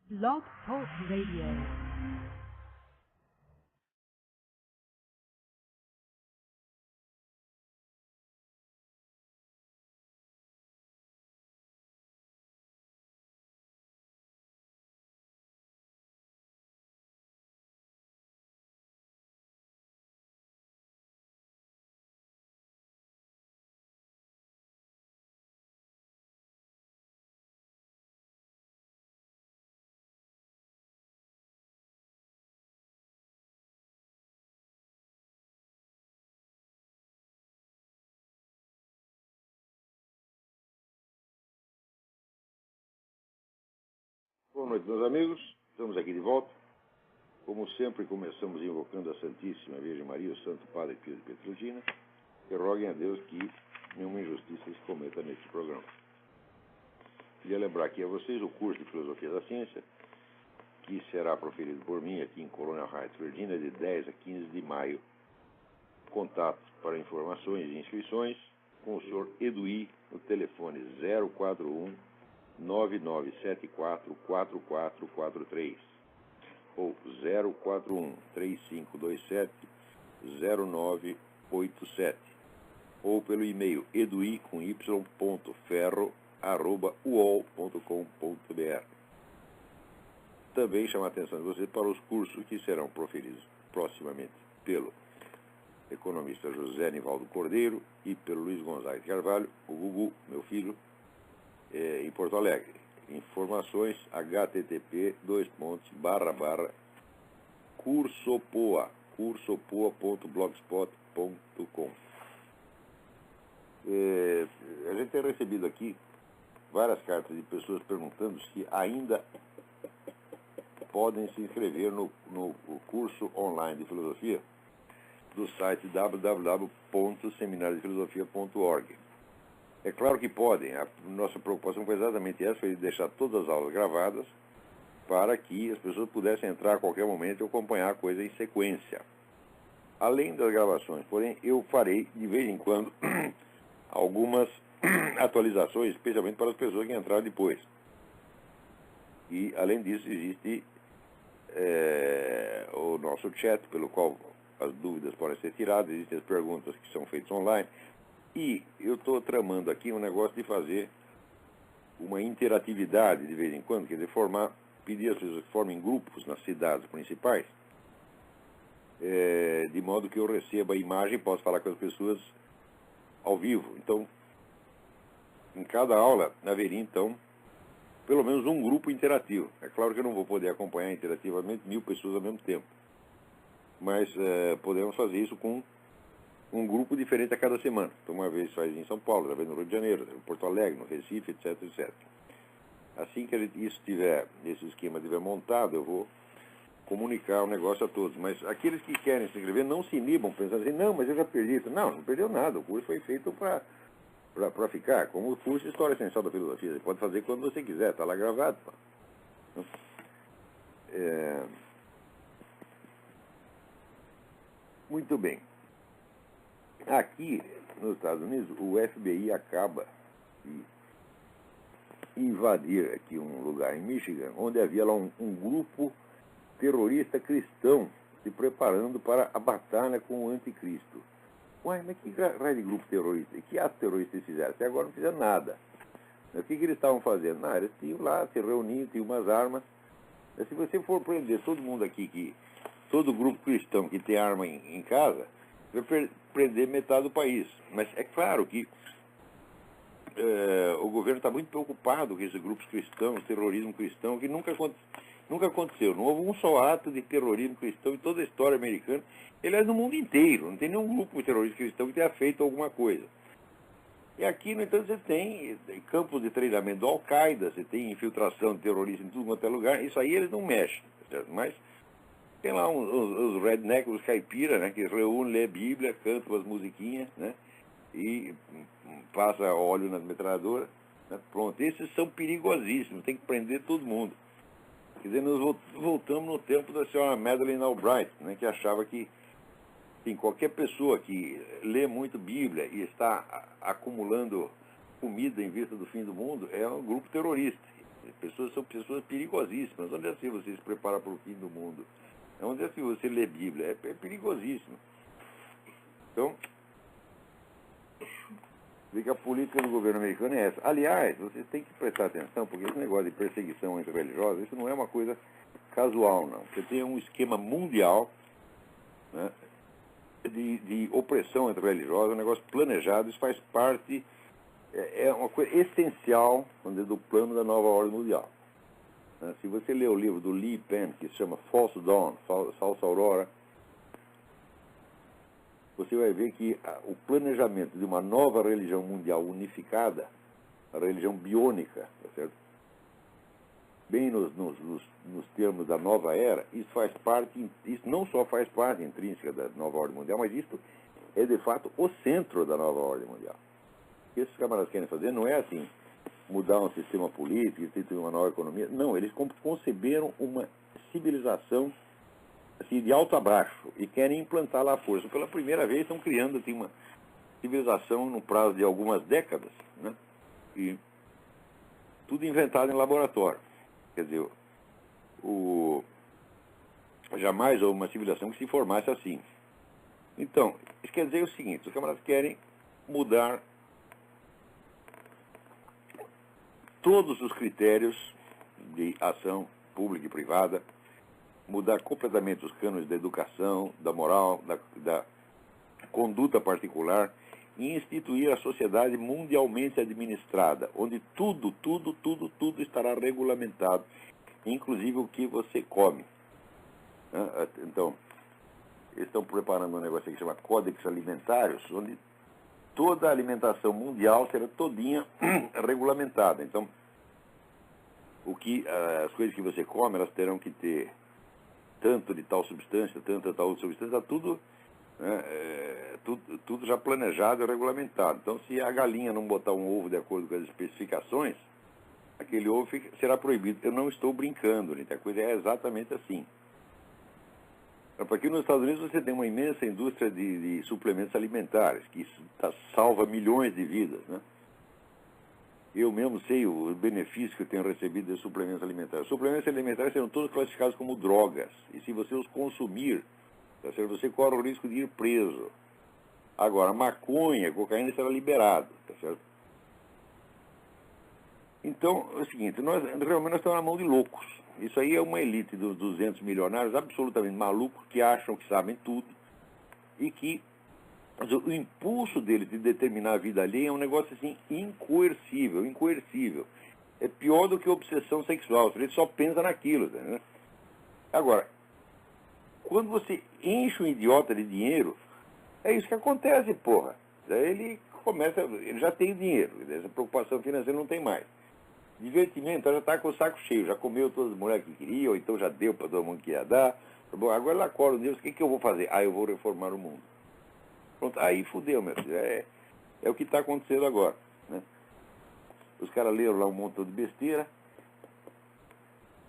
Blog Talk Radio. Boa noite, meus amigos. Estamos aqui de volta. Como sempre, começamos invocando a Santíssima Virgem Maria, o Santo Padre Pio de Pietrelcina, e roguem a Deus que nenhuma injustiça se cometa neste programa. Queria lembrar aqui a vocês o curso de Filosofia da Ciência, que será proferido por mim aqui em Colonial Heights, Virgínia, de 10 a 15 de maio. Contatos para informações e inscrições com o Sr. Eduí no telefone 041 9974-4443 ou 041-3527-0987 ou pelo e-mail edui.ferro@uol.com.br. Também chama a atenção de vocês para os cursos que serão proferidos proximamente pelo economista José Nivaldo Cordeiro e pelo Luiz Gonzaga de Carvalho, o Gugu, meu filho, em Porto Alegre. Informações http://cursopoa.blogspot.com. A gente tem recebido aqui várias cartas de pessoas perguntando se ainda podem se inscrever no curso online de filosofia do site www.seminariodefilosofia.org. É claro que podem. A nossa preocupação foi exatamente essa, foi deixar todas as aulas gravadas para que as pessoas pudessem entrar a qualquer momento e acompanhar a coisa em sequência. Além das gravações, porém, eu farei, de vez em quando, algumas atualizações, especialmente para as pessoas que entraram depois. E, além disso, existe o nosso chat, pelo qual as dúvidas podem ser tiradas, existem as perguntas que são feitas online. E eu estou tramando aqui um negócio de fazer uma interatividade de vez em quando, quer dizer, pedir às pessoas que formem grupos nas cidades principais, de modo que eu receba a imagem e possa falar com as pessoas ao vivo. Então, em cada aula haveria, então, pelo menos um grupo interativo. É claro que eu não vou poder acompanhar interativamente 1000 pessoas ao mesmo tempo, mas podemos fazer isso com um grupo diferente a cada semana. Então, uma vez faz em São Paulo, outra vez no Rio de Janeiro, em Porto Alegre, no Recife, etc, etc. Assim que esse esquema estiver montado, eu vou comunicar o negócio a todos. Mas aqueles que querem se inscrever não se inibam pensando assim, não, mas eu já perdi isso. Não, não perdeu nada. O curso foi feito para ficar. Como o curso de História Essencial da Filosofia. Você pode fazer quando você quiser, está lá gravado. Muito bem. Aqui, nos Estados Unidos, o FBI acaba de invadir aqui um lugar em Michigan, onde havia lá um grupo terrorista cristão se preparando para a batalha com o anticristo. Ué, mas que raio de grupo terrorista? E que ato terrorista eles fizeram? Até agora não fizeram nada. O que eles estavam fazendo? Não, eles tinham lá, se reuniam, tinham umas armas. Mas se você for prender todo mundo aqui, todo grupo cristão que tem arma em casa, vai prender metade do país. Mas é claro que o governo está muito preocupado com esses grupos cristãos, terrorismo cristão, que nunca aconteceu. Não houve um só ato de terrorismo cristão em toda a história americana. Aliás, no mundo inteiro. Não tem nenhum grupo terrorista cristão que tenha feito alguma coisa. E aqui, no entanto, você tem campos de treinamento do Al-Qaeda, você tem infiltração de terroristas em tudo quanto é lugar. Isso aí eles não mexem, certo? Mas tem lá os rednecks, os caipiras, né, que reúnem, lê a Bíblia, cantam as musiquinhas, né, e passa óleo nas metralhadoras. Né, pronto, esses são perigosíssimos, tem que prender todo mundo. Quer dizer, nós voltamos no tempo da senhora Madeleine Albright, né, que achava que qualquer pessoa que lê muito Bíblia e está acumulando comida em vista do fim do mundo é um grupo terrorista. Pessoas são pessoas perigosíssimas. Onde é assim você se prepara para o fim do mundo? Onde é assim você lê Bíblia? É perigosíssimo. Então, vê que a política do governo americano é essa. Aliás, vocês têm que prestar atenção, porque esse negócio de perseguição entre religiosos, isso não é uma coisa casual, não. Você tem um esquema mundial, né, de opressão entre religiosos, um negócio planejado, isso faz parte, é uma coisa essencial do plano da nova ordem mundial. Se você ler o livro do Lee Penn, que se chama False Dawn, Falsa Aurora, você vai ver que o planejamento de uma nova religião mundial unificada, a religião biônica, tá certo? Bem nos termos da nova era, isso faz parte, isso não só faz parte intrínseca da nova ordem mundial, mas isso é de fato o centro da nova ordem mundial. O que esses camaradas querem fazer não é assim, mudar um sistema político, instituir uma nova economia. Não, eles conceberam uma civilização assim, de alto a baixo e querem implantar lá a força. Pela primeira vez estão criando assim, uma civilização no prazo de algumas décadas, né? E tudo inventado em laboratório. Quer dizer, jamais houve uma civilização que se formasse assim. Então, isso quer dizer o seguinte, os camaradas querem mudar todos os critérios de ação pública e privada, mudar completamente os cânones da educação, da moral, da conduta particular e instituir a sociedade mundialmente administrada, onde tudo estará regulamentado, inclusive o que você come. Então, eles estão preparando um negócio que chama Códex Alimentários, onde toda a alimentação mundial será todinha regulamentada. Então, as coisas que você come, elas terão que ter tanto de tal substância, tanto de tal outra substância, tudo, né, tudo já planejado e regulamentado. Então, se a galinha não botar um ovo de acordo com as especificações, aquele ovo será proibido. Eu não estou brincando, gente, a coisa é exatamente assim. Aqui nos Estados Unidos você tem uma imensa indústria de suplementos alimentares, que isso salva milhões de vidas, né? Eu mesmo sei o benefício que eu tenho recebido de suplementos alimentares. Suplementos alimentares serão todos classificados como drogas, e se você os consumir, tá certo? Você corre o risco de ir preso. Agora, maconha, cocaína será liberado, tá certo? Então, é o seguinte, realmente nós estamos na mão de loucos. Isso aí é uma elite dos 200 milionários absolutamente malucos que acham que sabem tudo e que o impulso deles de determinar a vida alheia é um negócio assim incoercível. É pior do que obsessão sexual, ele só pensa naquilo, né? Agora, quando você enche um idiota de dinheiro, é isso que acontece, porra. Daí ele já tem dinheiro, essa preocupação financeira não tem mais. Divertimento, já está com o saco cheio, já comeu todas as mulheres que queria, ou então já deu para todo mundo que ia dar. Bom, agora ela acorda um dia, o que eu vou fazer? Eu vou reformar o mundo. Pronto, aí fudeu, meu filho. É o que está acontecendo agora, né? Os caras leram lá um montão de besteira,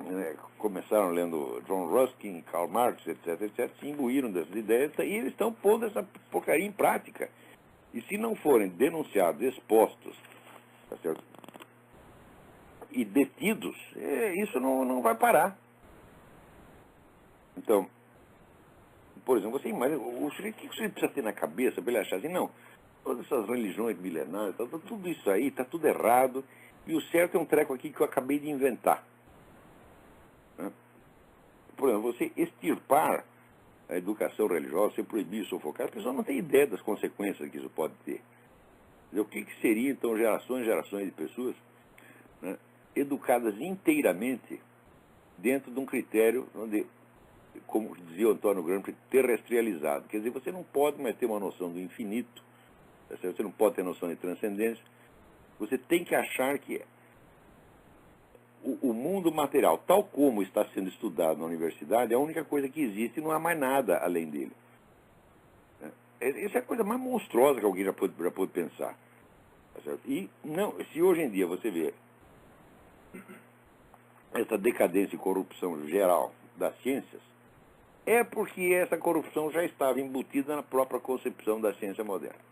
né? Começaram lendo John Ruskin, Karl Marx, etc, se imbuíram dessas ideias e eles estão pondo essa porcaria em prática. E se não forem denunciados, expostos, tá certo? E detidos, isso não vai parar. Então, por exemplo, você imagina, o que você precisa ter na cabeça para ele achar assim, não, todas essas religiões milenares, tudo isso aí, está tudo errado, e o certo é um treco aqui que eu acabei de inventar. Né? Por exemplo, você extirpar a educação religiosa, você proibir, sufocar, a pessoa não tem ideia das consequências que isso pode ter. O que seria, então, gerações e gerações de pessoas, né, educadas inteiramente dentro de um critério onde, como dizia o Antônio Gramsci, terrestrializado. Quer dizer, você não pode mais ter uma noção do infinito, você não pode ter noção de transcendência, você tem que achar que o mundo material, tal como está sendo estudado na universidade, é a única coisa que existe e não há mais nada além dele. Essa é a coisa mais monstruosa que alguém já pôde pensar. Tá certo? E não, se hoje em dia você vê essa decadência e corrupção geral das ciências, é porque essa corrupção já estava embutida na própria concepção da ciência moderna.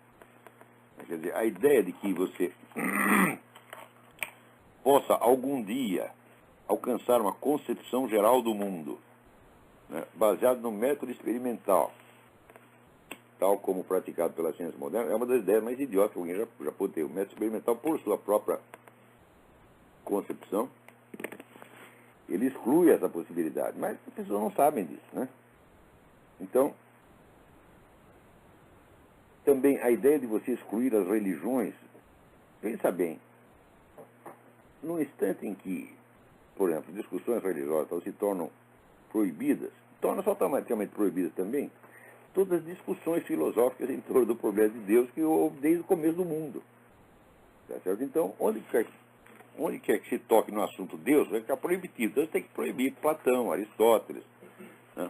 Quer dizer, a ideia de que você possa algum dia alcançar uma concepção geral do mundo, né, baseado no método experimental, tal como praticado pela ciência moderna, é uma das ideias mais idiotas que alguém já pôde ter. O método experimental, por sua própria concepção, ele exclui essa possibilidade, mas as pessoas não sabem disso, né? Então, também a ideia de você excluir as religiões, pensa bem, no instante em que, por exemplo, discussões religiosas se tornam proibidas, tornam-se automaticamente proibidas também todas as discussões filosóficas em torno do problema de Deus que houve desde o começo do mundo. Tá certo? Então, onde quer que se toque no assunto Deus, vai ficar proibitivo. Então, você tem que proibir Platão, Aristóteles, né?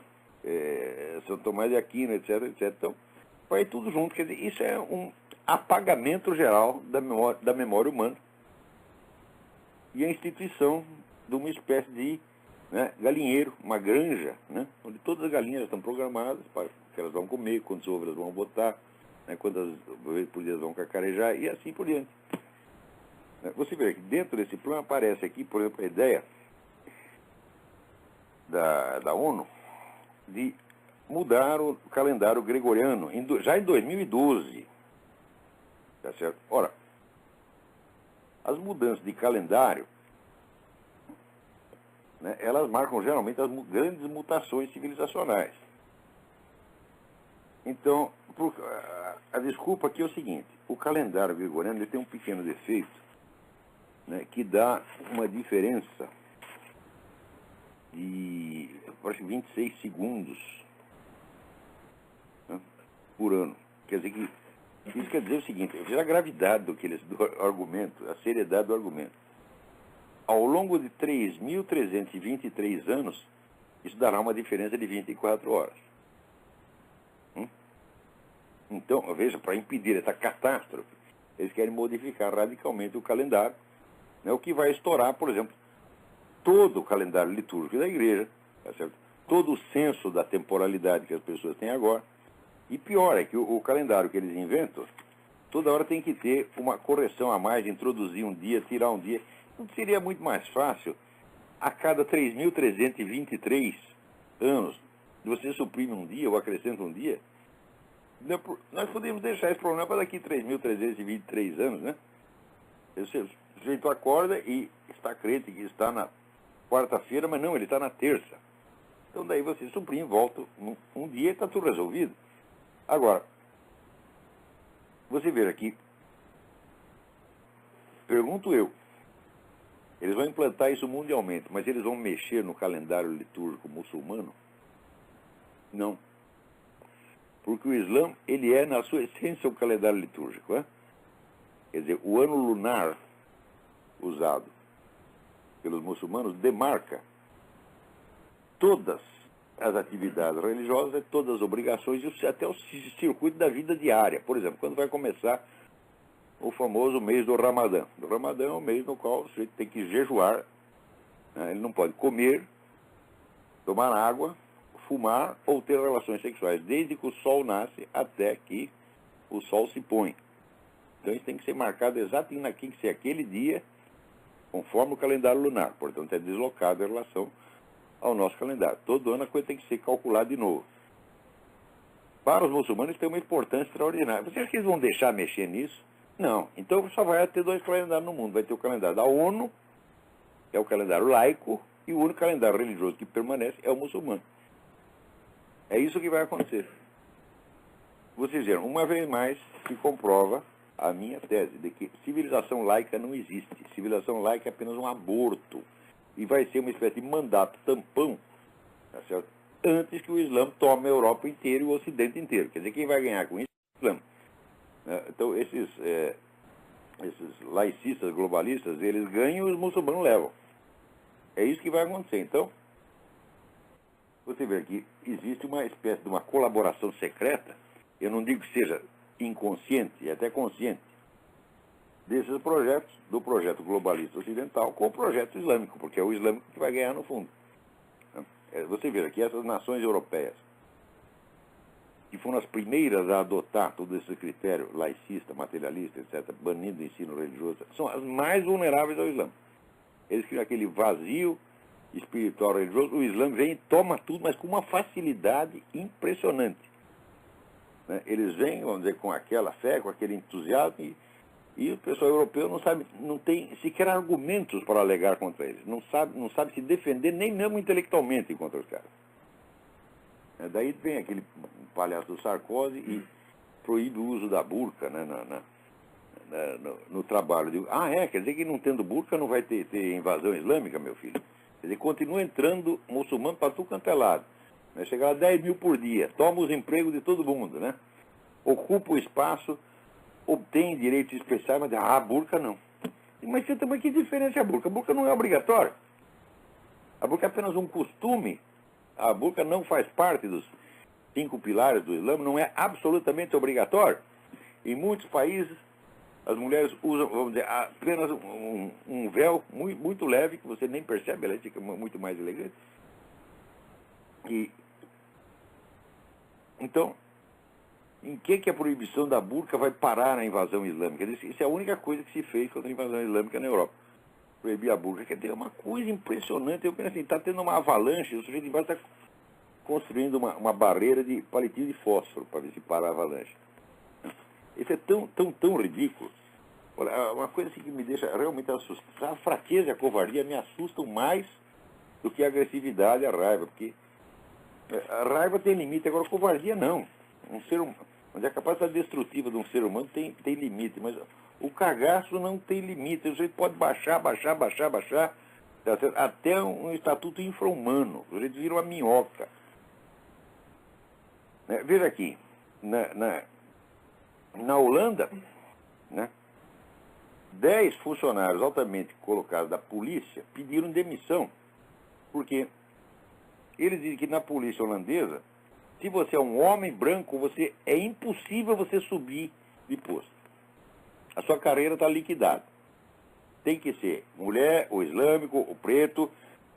São Tomás de Aquino, etc, etc. Então, vai tudo junto. Quer dizer, isso é um apagamento geral da memória humana e a instituição de uma espécie de, né, galinheiro, uma granja, né, onde todas as galinhas estão programadas para que elas vão comer, quantas ovos elas vão botar, né, quantas vezes por dia elas vão cacarejar e assim por diante. Você vê que dentro desse plano aparece aqui, por exemplo, a ideia da ONU de mudar o calendário gregoriano, já em 2012. Tá certo? Ora, as mudanças de calendário, né, elas marcam geralmente as grandes mutações civilizacionais. Então, a desculpa aqui é o seguinte: o calendário gregoriano ele tem um pequeno defeito, né, que dá uma diferença de, acho que 26 segundos, né, por ano. Quer dizer que isso quer dizer o seguinte: veja a gravidade do argumento, a seriedade do argumento. Ao longo de 3.323 anos, isso dará uma diferença de 24 horas. Então, veja, para impedir essa catástrofe, eles querem modificar radicalmente o calendário, né, o que vai estourar, por exemplo, todo o calendário litúrgico da igreja, tá certo? Todo o senso da temporalidade que as pessoas têm agora. E pior é que o calendário que eles inventam, toda hora tem que ter uma correção a mais, introduzir um dia, tirar um dia. Não seria muito mais fácil, a cada 3.323 anos, você suprime um dia ou acrescenta um dia? Nós podemos deixar esse problema para daqui 3.323 anos, né? O sujeito acorda e está crente que está na quarta-feira, mas não, ele está na terça. Então daí você suprime, volta um dia e está tudo resolvido. Agora, você vê aqui, pergunto eu, eles vão implantar isso mundialmente, mas eles vão mexer no calendário litúrgico muçulmano? Não. Porque o Islã, ele é, na sua essência, um calendário litúrgico. Né? Quer dizer, o ano lunar usado pelos muçulmanos demarca todas as atividades religiosas, todas as obrigações e até o circuito da vida diária. Por exemplo, quando vai começar o famoso mês do Ramadã. O Ramadã é o mês no qual o sujeito tem que jejuar, né? Ele não pode comer, tomar água, fumar ou ter relações sexuais, desde que o sol nasce até que o sol se põe. Então isso tem que ser marcado exatamente tem que ser aquele dia, conforme o calendário lunar. Portanto, é deslocado em relação ao nosso calendário. Todo ano a coisa tem que ser calculada de novo. Para os muçulmanos tem uma importância extraordinária. Você acha que eles vão deixar mexer nisso? Não. Então só vai ter dois calendários no mundo. Vai ter o calendário da ONU, que é o calendário laico, e o único calendário religioso que permanece é o muçulmano. É isso que vai acontecer. Vocês viram, uma vez mais se comprova a minha tese de que civilização laica não existe. Civilização laica é apenas um aborto. E vai ser uma espécie de mandato tampão, tá certo? Antes que o Islã tome a Europa inteira e o Ocidente inteiro. Quer dizer, quem vai ganhar com isso é o Islã. Então, esses laicistas, globalistas, eles ganham e os muçulmanos levam. É isso que vai acontecer. Então, você vê que existe uma espécie de uma colaboração secreta, eu não digo que seja inconsciente, é até consciente, desses projetos, do projeto globalista ocidental com o projeto islâmico, porque é o islâmico que vai ganhar no fundo. Você vê aqui essas nações europeias, que foram as primeiras a adotar todo esse critério laicista, materialista, etc., banindo o ensino religioso, são as mais vulneráveis ao Islã. Eles criam aquele vazio espiritual religioso. O Islã vem e toma tudo, mas com uma facilidade impressionante. Né? Eles vêm, vamos dizer, com aquela fé, com aquele entusiasmo, e o pessoal europeu não sabe, não tem sequer argumentos para alegar contra eles. Não sabe se defender nem mesmo intelectualmente contra os caras. Daí vem aquele palhaço do Sarkozy e proíbe o uso da burca, né, no trabalho. Quer dizer que não tendo burca não vai ter invasão islâmica, meu filho? Quer dizer, continua entrando muçulmano para tudo quanto é lado. Vai chegar a 10 mil por dia, toma os empregos de todo mundo, né? Ocupa o espaço, obtém direitos especiais, mas a burca não. Mas você também, que diferença é a burca? A burca não é obrigatória. A burca é apenas um costume. A burca não faz parte dos 5 pilares do Islã, não é absolutamente obrigatório. Em muitos países, as mulheres usam, vamos dizer, apenas um véu muito leve, que você nem percebe, ela fica muito mais elegante. Então, em que a proibição da burca vai parar na invasão islâmica? Isso é a única coisa que se fez contra a invasão islâmica na Europa. Proibir a burca. Quer dizer, é uma coisa impressionante. Eu penso assim, está tendo uma avalanche, o sujeito embaixo está construindo uma barreira de palitinho de fósforo para ver se para a avalanche. Isso é tão ridículo. Olha, uma coisa assim que me deixa realmente assustado, a fraqueza e a covardia me assustam mais do que a agressividade e a raiva, porque a raiva tem limite, agora a covardia não. Um ser humano, a capacidade destrutiva de um ser humano tem limite, mas o cagaço não tem limite. O sujeito pode baixar, tá certo? Até um estatuto infra-humano. O sujeito vira uma minhoca. Veja aqui, na Holanda, né, 10 funcionários altamente colocados da polícia pediram demissão, porque eles dizem que na polícia holandesa, se você é um homem branco, é impossível você subir de posto. A sua carreira está liquidada. Tem que ser mulher, ou islâmico, ou preto,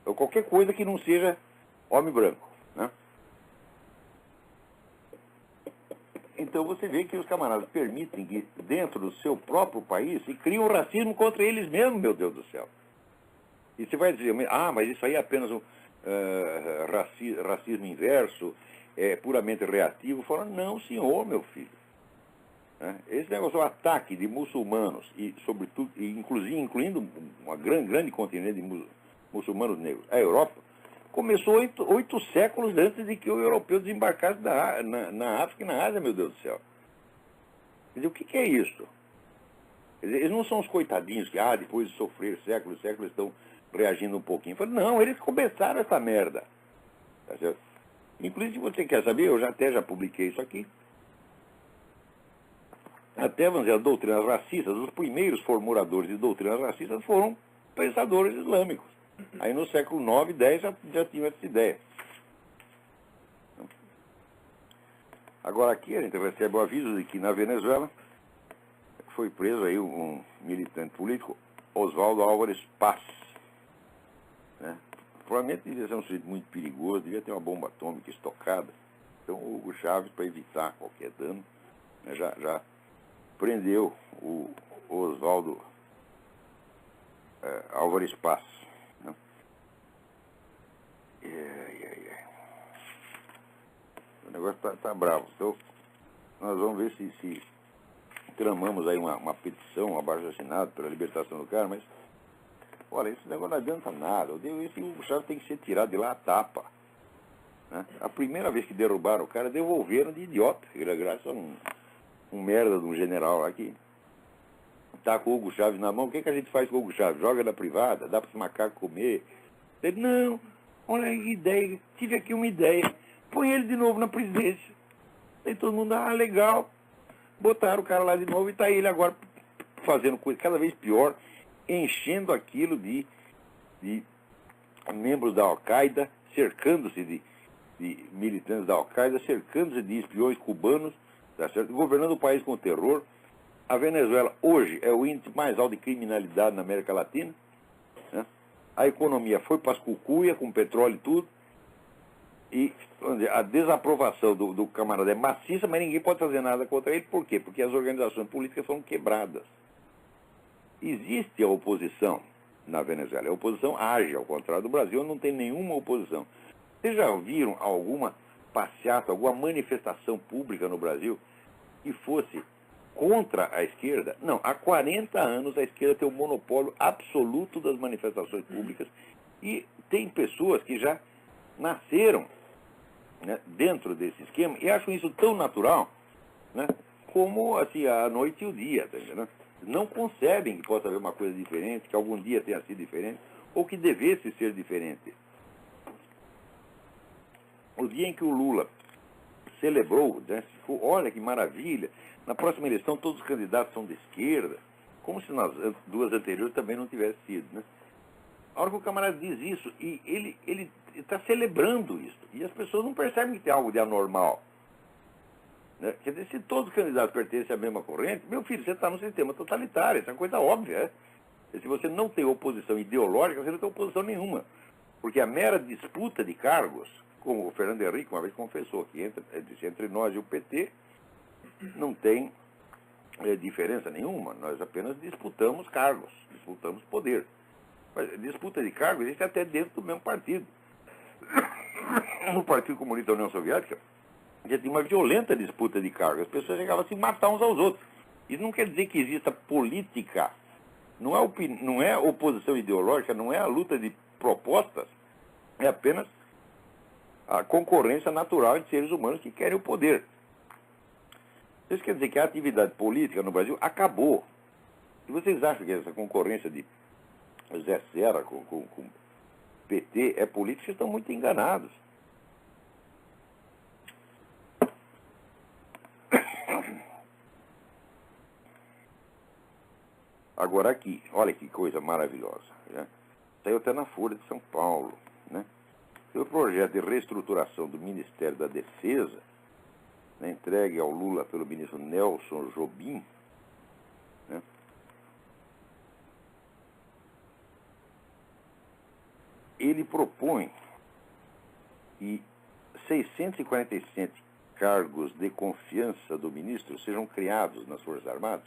ou qualquer coisa que não seja homem branco. Né? Então você vê que os camaradas permitem que dentro do seu próprio país se crie um racismo contra eles mesmos, meu Deus do céu. E você vai dizer, mas isso aí é apenas um racismo inverso, é puramente reativo. Fala, não, senhor, meu filho. Esse negócio, o ataque de muçulmanos, e sobretudo, incluindo uma grande continente de muçulmanos negros, a Europa, começou 8 séculos antes de que o europeu desembarcasse na África e na Ásia, meu Deus do céu. Quer dizer, o que é isso? Quer dizer, eles não são os coitadinhos que, depois de sofrer séculos estão reagindo um pouquinho. Falo, não, eles começaram essa merda. Tá certo? Inclusive, se você quer saber, eu já publiquei isso aqui. Até, vamos dizer, as doutrinas racistas, os primeiros formuladores de doutrinas racistas foram pensadores islâmicos. Aí no século IX e X já tinham essa ideia. Agora aqui a gente recebe o aviso de que na Venezuela foi preso aí um militante político, Oswaldo Álvares Paz. Né? Provavelmente devia ser um sujeito muito perigoso, devia ter uma bomba atômica estocada. Então o Hugo Chávez, para evitar qualquer dano, né, já prendeu o Oswaldo Álvares Paz. Né? O negócio tá bravo. Então, nós vamos ver se tramamos aí uma petição, um abaixo-assinado pela libertação do cara, mas, olha, esse negócio não adianta nada. Esse Hugo Chávez tem que ser tirado de lá a tapa. Né? A primeira vez que derrubaram o cara, devolveram de idiota, graças a um merda de um general lá que tá com o Hugo Chávez na mão. O que a gente faz com o Hugo Chávez? Joga na privada? Dá para esse macaco comer? Ele, não, olha que ideia, tive aqui uma ideia. Põe ele de novo na presidência. Aí todo mundo, legal. Botaram o cara lá de novo e tá ele agora fazendo coisa cada vez pior, enchendo aquilo de membros da Al-Qaeda, cercando-se de militantes da Al-Qaeda, cercando-se de espiões cubanos, tá certo? Governando o país com terror. A Venezuela hoje é o índice mais alto de criminalidade na América Latina. Né? A economia foi para as cucuia, com petróleo e tudo. E vamos dizer, a desaprovação do camarada é maciça, mas ninguém pode fazer nada contra ele. Por quê? Porque as organizações políticas foram quebradas. Existe a oposição na Venezuela. A oposição age, ao contrário do Brasil, não tem nenhuma oposição. Vocês já viram alguma passeata, alguma manifestação pública no Brasil que fosse contra a esquerda? Não, há 40 anos a esquerda tem o monopólio absoluto das manifestações públicas e tem pessoas que já nasceram, né, dentro desse esquema e acham isso tão natural, né, como assim, a noite e o dia, tá entendendo? Não concebem que possa haver uma coisa diferente, que algum dia tenha sido diferente, ou que devesse ser diferente. O dia em que o Lula celebrou, né, ficou, olha que maravilha, na próxima eleição todos os candidatos são de esquerda, como se nas duas anteriores também não tivesse sido, né? A hora que o camarada diz isso, e ele está celebrando isso, e as pessoas não percebem que tem algo de anormal. Né? Quer dizer, se todos os candidatos pertencem à mesma corrente, meu filho, você está num sistema totalitário, isso é uma coisa óbvia. E se você não tem oposição ideológica, você não tem oposição nenhuma. Porque a mera disputa de cargos, como o Fernando Henrique uma vez confessou, que entre nós e o PT não tem diferença nenhuma, nós apenas disputamos cargos, disputamos poder. Mas disputa de cargos existe até dentro do mesmo partido. No Partido Comunista da União Soviética, já tinha uma violenta disputa de cargos. As pessoas chegavam a se matar uns aos outros. Isso não quer dizer que exista política. Não é oposição ideológica, não é a luta de propostas. É apenas a concorrência natural entre seres humanos que querem o poder. Isso quer dizer que a atividade política no Brasil acabou. Se vocês acham que essa concorrência de Zé Serra com PT é política, vocês estão muito enganados. Agora aqui, olha que coisa maravilhosa. Né? Saiu até na Folha de São Paulo. Né? Tem o projeto de reestruturação do Ministério da Defesa, né, entregue ao Lula pelo ministro Nelson Jobim. Né? Ele propõe que 647 cargos de confiança do ministro sejam criados nas Forças Armadas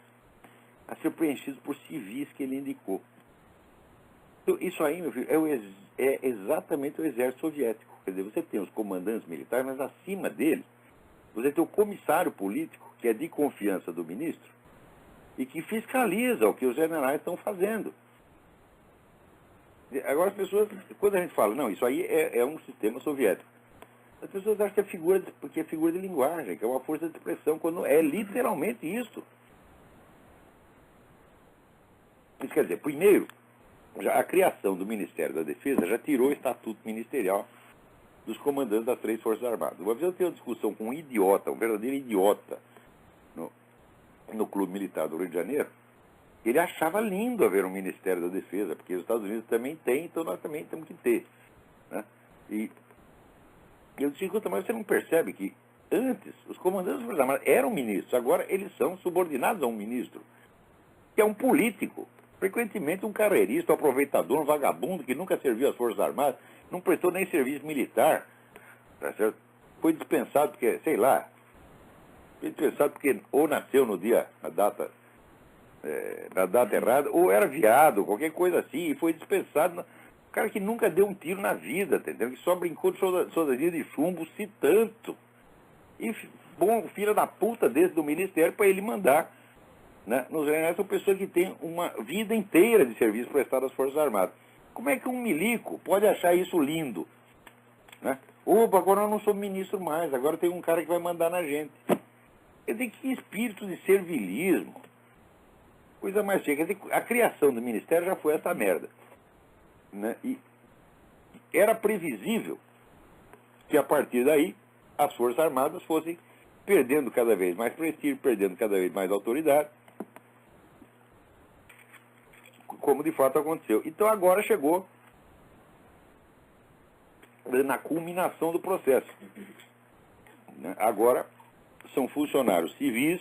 a ser preenchidos por civis que ele indicou. Então, isso aí, meu filho, é exatamente o exército soviético. Quer dizer, você tem os comandantes militares, mas acima dele, você tem o comissário político, que é de confiança do ministro, e que fiscaliza o que os generais estão fazendo. Agora as pessoas, quando a gente fala, não, isso aí é um sistema soviético, as pessoas acham que é figura de linguagem, que é uma força de expressão, quando é literalmente isso. Isso quer dizer, primeiro, já a criação do Ministério da Defesa já tirou o estatuto ministerial dos comandantes das 3 Forças Armadas. Uma vez eu tenho uma discussão com um idiota, um verdadeiro idiota, no Clube Militar do Rio de Janeiro. Ele achava lindo haver um Ministério da Defesa, porque os Estados Unidos também têm, então nós também temos que ter. Né? E eu disse, escuta, mas você não percebe que antes os comandantes das Forças Armadas eram ministros, agora eles são subordinados a um ministro, que é um político. Frequentemente um carreirista, um aproveitador, um vagabundo que nunca serviu às Forças Armadas, não prestou nem serviço militar, tá certo? Foi dispensado porque, sei lá, foi dispensado porque ou nasceu no dia, na data errada, ou era viado, qualquer coisa assim, e foi dispensado. O cara que nunca deu um tiro na vida, entendeu? Que só brincou de soldadinha de chumbo, se tanto. E bom, filho da puta desse do ministério para ele mandar. Né? Nos generais são pessoas que têm uma vida inteira de serviço prestado às Forças Armadas. Como é que um milico pode achar isso lindo? Né? Opa, agora eu não sou ministro mais, agora tem um cara que vai mandar na gente. Quer dizer, que espírito de servilismo. Coisa mais cheia. Quer dizer, a criação do ministério já foi essa merda. Né? E era previsível que a partir daí as Forças Armadas fossem perdendo cada vez mais prestígio, perdendo cada vez mais autoridade, como de fato aconteceu. Então agora chegou na culminação do processo. Agora são funcionários civis,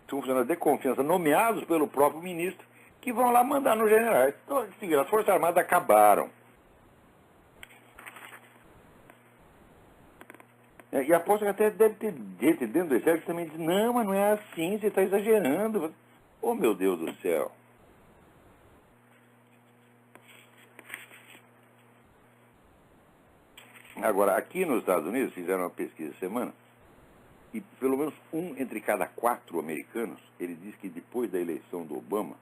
são funcionários de confiança nomeados pelo próprio ministro, que vão lá mandar nos generais. Então, as Forças Armadas acabaram. E aposto que até deve ter gente dentro do exército que também diz, não, mas não é assim, você está exagerando. Oh, meu Deus do céu. Agora, aqui nos Estados Unidos, fizeram uma pesquisa essa semana, e pelo menos um entre cada 4 americanos, ele diz que depois da eleição do Obama,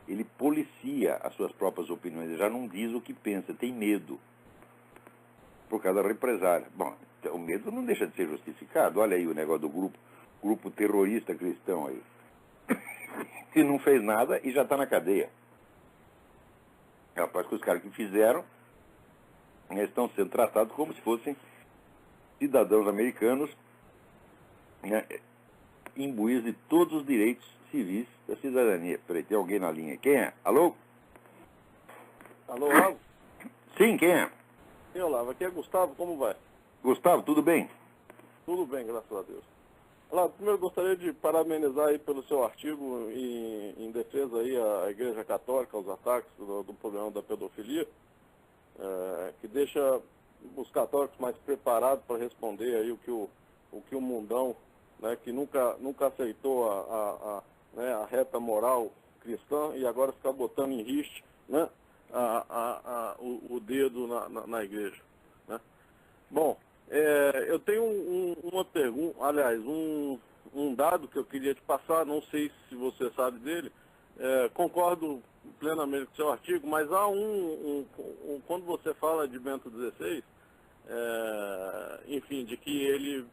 ele policia as suas próprias opiniões, ele já não diz o que pensa, tem medo, por causa da represália. Bom, o medo não deixa de ser justificado. Olha aí o negócio do grupo terrorista cristão aí, que não fez nada e já está na cadeia. Rapaz, que os caras que fizeram estão sendo tratados como se fossem cidadãos americanos, né, imbuídos de todos os direitos civis da cidadania. Peraí, tem alguém na linha. Quem é? Alô? Alô, Olavo? Sim, quem é? Sim, Olavo, aqui é Gustavo, como vai? Gustavo, tudo bem? Tudo bem, graças a Deus. Olavo, primeiro gostaria de parabenizar aí pelo seu artigo em defesa aí à Igreja Católica, aos ataques do problema da pedofilia, que deixa os católicos mais preparados para responder aí o que o mundão, né, que nunca aceitou a reta moral cristã e agora está botando em risco, né, o dedo na igreja, né? Bom, eu tenho uma pergunta, aliás, um dado que eu queria te passar, não sei se você sabe dele, concordo plenamente com o seu artigo, mas há quando você fala de Bento XVI, enfim, de que ele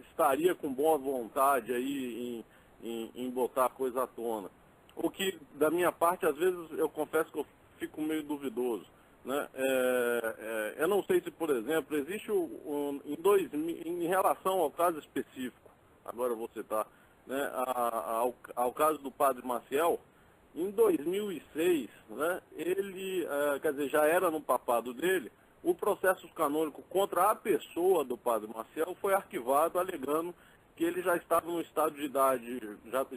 estaria com boa vontade aí em botar a coisa à tona. O que, da minha parte, às vezes, eu confesso que eu fico meio duvidoso, né? Eu não sei se, por exemplo, existe em relação ao caso específico, agora eu vou citar, né, ao caso do padre Maciel, em 2006, né, ele, quer dizer, já era no papado dele, o processo canônico contra a pessoa do padre Maciel foi arquivado, alegando que ele já estava no estado de idade,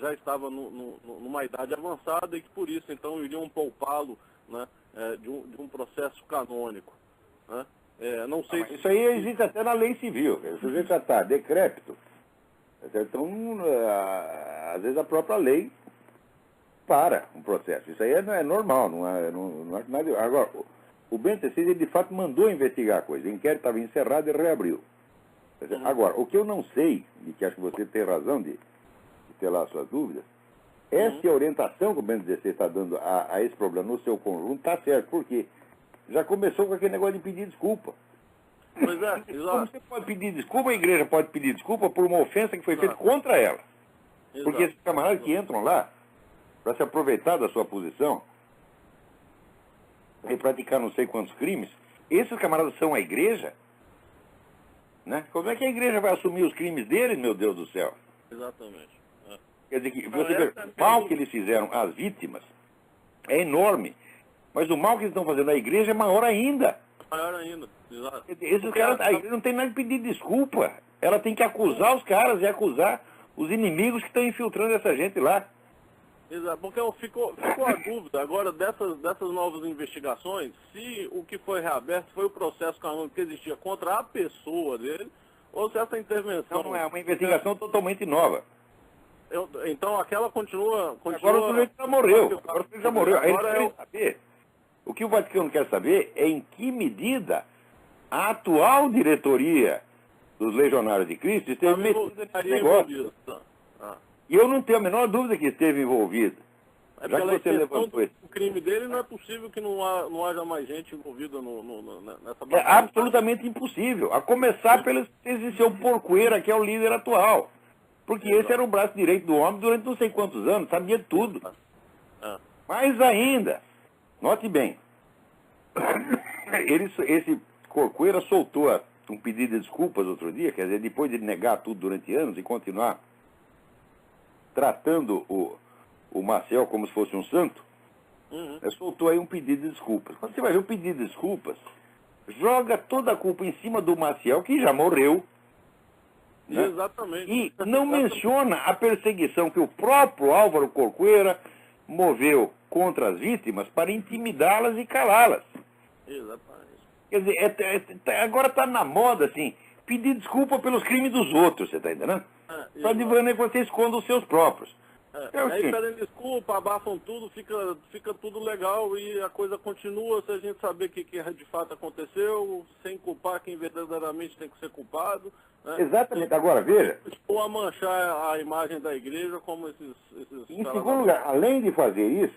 já estava numa idade avançada e que por isso, então, iriam poupá-lo, né, de um processo canônico, né? Não sei se... Isso aí existe até na lei civil. O sujeito já está decrépito. Então, às vezes a própria lei para um processo. Isso aí é normal, não é nada. Agora, o Bento XVI, ele de fato mandou investigar a coisa. O inquérito estava encerrado e reabriu. Agora, o que eu não sei, e que acho que você tem razão de ter lá as suas dúvidas, é se a orientação que o Bento XVI está dando a esse problema no seu conjunto está certo. Por quê? Já começou com aquele negócio de pedir desculpa. Pois é, Como exato. você pode pedir desculpa, a igreja pode pedir desculpa por uma ofensa que foi feita contra ela. Porque esses camaradas que entram lá para se aproveitar da sua posição e praticar não sei quantos crimes, esses camaradas são a igreja, né? Como é que a igreja vai assumir os crimes deles, meu Deus do céu? Exatamente. Quer dizer que você vê, o mal que eles fizeram às vítimas é enorme, mas o mal que eles estão fazendo à igreja é maior ainda. Maior ainda, exato. Esses caras, a igreja não tem nada de pedir desculpa. Ela tem que acusar os caras e acusar os inimigos que estão infiltrando essa gente lá. Exato, porque ficou a dúvida agora dessas novas investigações, se o que foi reaberto foi o processo canônico que existia contra a pessoa dele, ou se essa intervenção... Não, é uma investigação totalmente nova. Então aquela continua... Agora o sujeito já morreu. Agora o sujeito já morreu. Aí eles Agora querem saber. O que o Vaticano quer saber é em que medida a atual diretoria dos Legionários de Cristo esteve metida nesse negócio. E eu não tenho a menor dúvida que esteve envolvida. Já que você levantou isso. O crime dele, não é possível que não haja mais gente envolvida nessa É batalha. absolutamente impossível. A começar pelo seu porcoeira, que é o líder atual. Porque esse era o braço direito do homem durante não sei quantos anos, sabia tudo. Mais ainda, note bem, esse Corcoeira soltou um pedido de desculpas outro dia, quer dizer, depois de negar tudo durante anos e continuar tratando o Maciel como se fosse um santo, soltou aí um pedido de desculpas. Quando você vai ver o pedido de desculpas, joga toda a culpa em cima do Maciel, que já morreu, né? Exatamente. E não menciona a perseguição que o próprio Álvaro Corcoeira moveu contra as vítimas para intimidá-las e calá-las. Exatamente. Quer dizer, agora está na moda, assim, pedir desculpa pelos crimes dos outros, você está entendendo? Para de maneira que você esconda os seus próprios. É o Aí seguinte, pedem desculpa, abafam tudo, fica tudo legal e a coisa continua se a gente saber o que de fato aconteceu, sem culpar quem verdadeiramente tem que ser culpado. Né? exatamente. Agora, veja, Ou a manchar a imagem da igreja como esses em caras segundo lugar, além de fazer isso,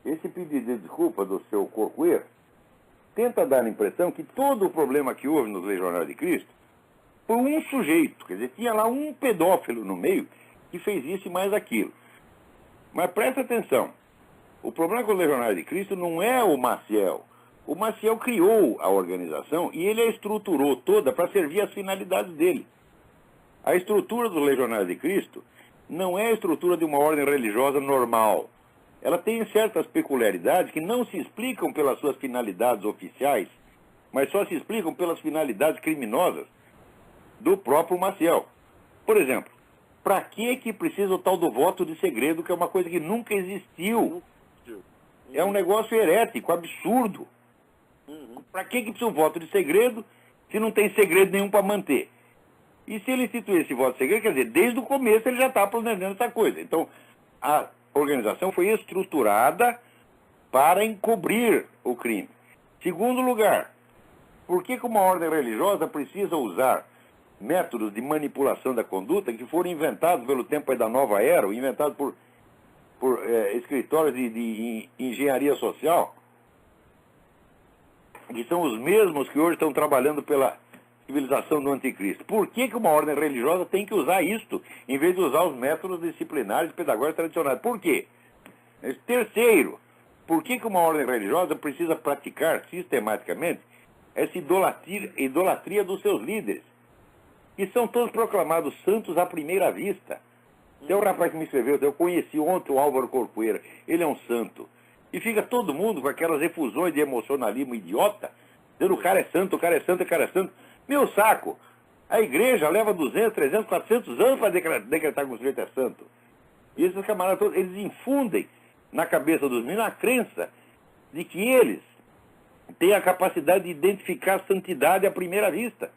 esse pedido de desculpa do seu Corcoeiro tenta dar a impressão que todo o problema que houve nos Legionários de Cristo foi um sujeito, quer dizer, tinha lá um pedófilo no meio que fez isso e mais aquilo. Mas presta atenção, o problema com os Legionários de Cristo não é o Maciel. O Maciel criou a organização e ele a estruturou toda para servir as finalidades dele. A estrutura dos Legionários de Cristo não é a estrutura de uma ordem religiosa normal. Ela tem certas peculiaridades que não se explicam pelas suas finalidades oficiais, mas só se explicam pelas finalidades criminosas do próprio Maciel. Por exemplo, para que precisa o tal do voto de segredo, que é uma coisa que nunca existiu? É um negócio herético, absurdo. Para que precisa um voto de segredo se não tem segredo nenhum para manter? E se ele instituir esse voto de segredo, quer dizer, desde o começo ele já está planejando essa coisa. Então, a organização foi estruturada para encobrir o crime. Segundo lugar, por que uma ordem religiosa precisa usar métodos de manipulação da conduta que foram inventados pelo tempo aí da Nova Era, ou inventados por escritórios de engenharia social, que são os mesmos que hoje estão trabalhando pela civilização do anticristo? Por que uma ordem religiosa tem que usar isto, em vez de usar os métodos disciplinares e pedagógicos tradicionais? Por quê? Terceiro, por que uma ordem religiosa precisa praticar sistematicamente essa idolatria dos seus líderes, que são todos proclamados santos à primeira vista? Tem um rapaz que me escreveu, eu conheci ontem o Álvaro Corcoeira, ele é um santo. E fica todo mundo com aquelas efusões de emocionalismo idiota, dizendo o cara é santo, o cara é santo, o cara é santo. Meu saco, a igreja leva 200, 300, 400 anos para decretar que o sujeito é santo. E esses camaradas todos, eles infundem na cabeça dos meninos a crença de que eles têm a capacidade de identificar a santidade à primeira vista,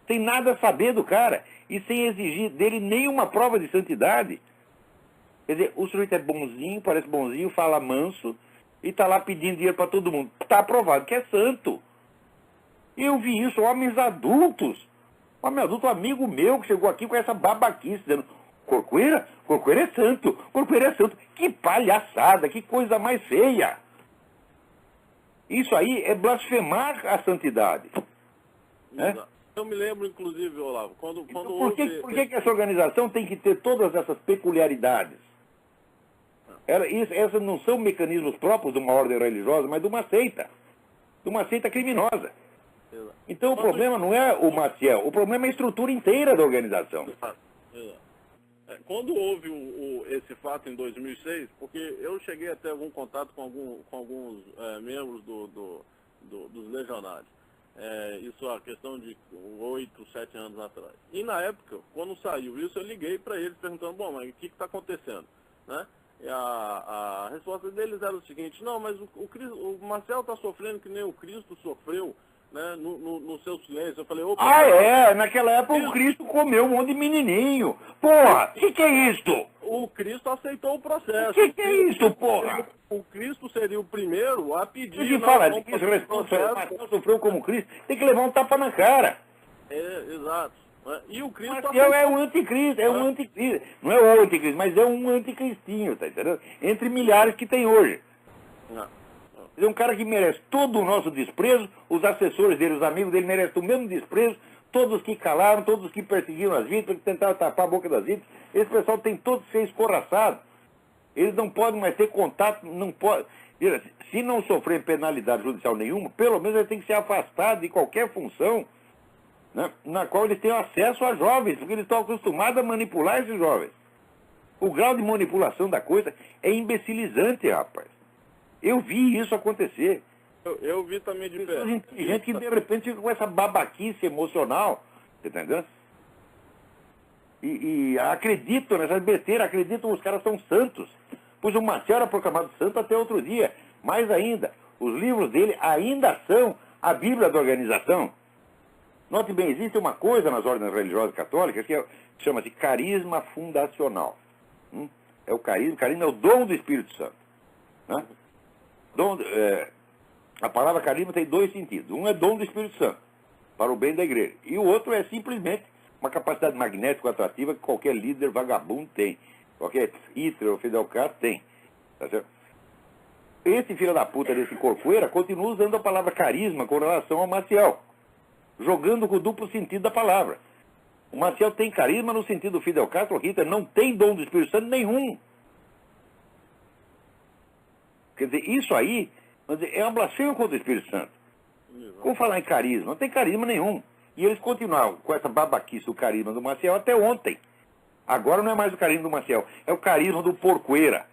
sem nada saber do cara e sem exigir dele nenhuma prova de santidade. Quer dizer, o sujeito é bonzinho, parece bonzinho, fala manso e está lá pedindo dinheiro para todo mundo. Está aprovado que é santo. Eu vi isso, homens adultos. Um homem adulto, um amigo meu que chegou aqui com essa babaquice, dizendo: Corcoeira? Corcoeira é santo, Corcoeira é santo. Que palhaçada, que coisa mais feia. Isso aí é blasfemar a santidade. Né? Eu me lembro, inclusive, Olavo, quando então, por que essa organização tem que ter todas essas peculiaridades? Essas não são mecanismos próprios de uma ordem religiosa, mas de uma seita criminosa. Então o problema não é o Maciel, o problema é a estrutura inteira da organização. Quando houve esse fato em 2006, porque eu cheguei a ter algum contato com alguns membros dos legionários, isso a questão de 8, 7 anos atrás. E na época, quando saiu isso, eu liguei para eles perguntando: bom, mas o que está acontecendo? Né? E a resposta deles era o seguinte: não, mas o Marcel está sofrendo que nem o Cristo sofreu, né, no seu silêncio. Eu falei: opa, naquela época o Cristo comeu um monte de menininho. Porra, o que é isto? O Cristo aceitou o processo. O que é isto, porra? O Cristo seria o primeiro a pedir... Se fala de que Marcel sofreu como Cristo, tem que levar um tapa na cara. Exato. E o Cristo... Marcel é o anticristo, um anticristo. Não é o anticristo, mas é um anticristinho, tá entendendo? Entre milhares que tem hoje. É um cara que merece todo o nosso desprezo, os assessores dele, os amigos dele merecem o mesmo desprezo, todos que calaram, todos que perseguiram as vítimas, que tentaram tapar a boca das vítimas. Esse pessoal tem todo que ser escorraçado. Eles não podem mais ter contato, não pode. Se não sofrer penalidade judicial nenhuma, pelo menos eles têm que ser afastados de qualquer função, né, na qual eles tenham acesso a jovens, porque eles estão acostumados a manipular esses jovens. O grau de manipulação da coisa é imbecilizante, rapaz. Eu vi isso acontecer. Eu vi também de perto. Inteligente que de repente fica com essa babaquice emocional, entendeu? E acreditam nessas besteiras, acreditam que os caras são santos. Pois o Marcel era proclamado santo até outro dia. Mais ainda, os livros dele ainda são a Bíblia da organização. Note bem, existe uma coisa nas ordens religiosas católicas que chama-se carisma fundacional. É o carisma. Carisma é o dom do Espírito Santo. Né? A palavra carisma tem dois sentidos. Um é dom do Espírito Santo, para o bem da igreja. E o outro é simplesmente uma capacidade magnética atrativa que qualquer líder vagabundo tem. Qualquer Hitler ou Fidel Castro tem. Tá certo? Esse filho da puta desse corcoeira continua usando a palavra carisma com relação ao Maciel, jogando com o duplo sentido da palavra. O Maciel tem carisma no sentido do Fidel Castro, o Hitler não tem dom do Espírito Santo nenhum. Quer dizer, isso aí é uma blasfêmia contra o Espírito Santo. Como falar em carisma? Não tem carisma nenhum. E eles continuaram com essa babaquice do carisma do Maciel até ontem. Agora não é mais o carisma do Maciel, é o carisma do porcoeira.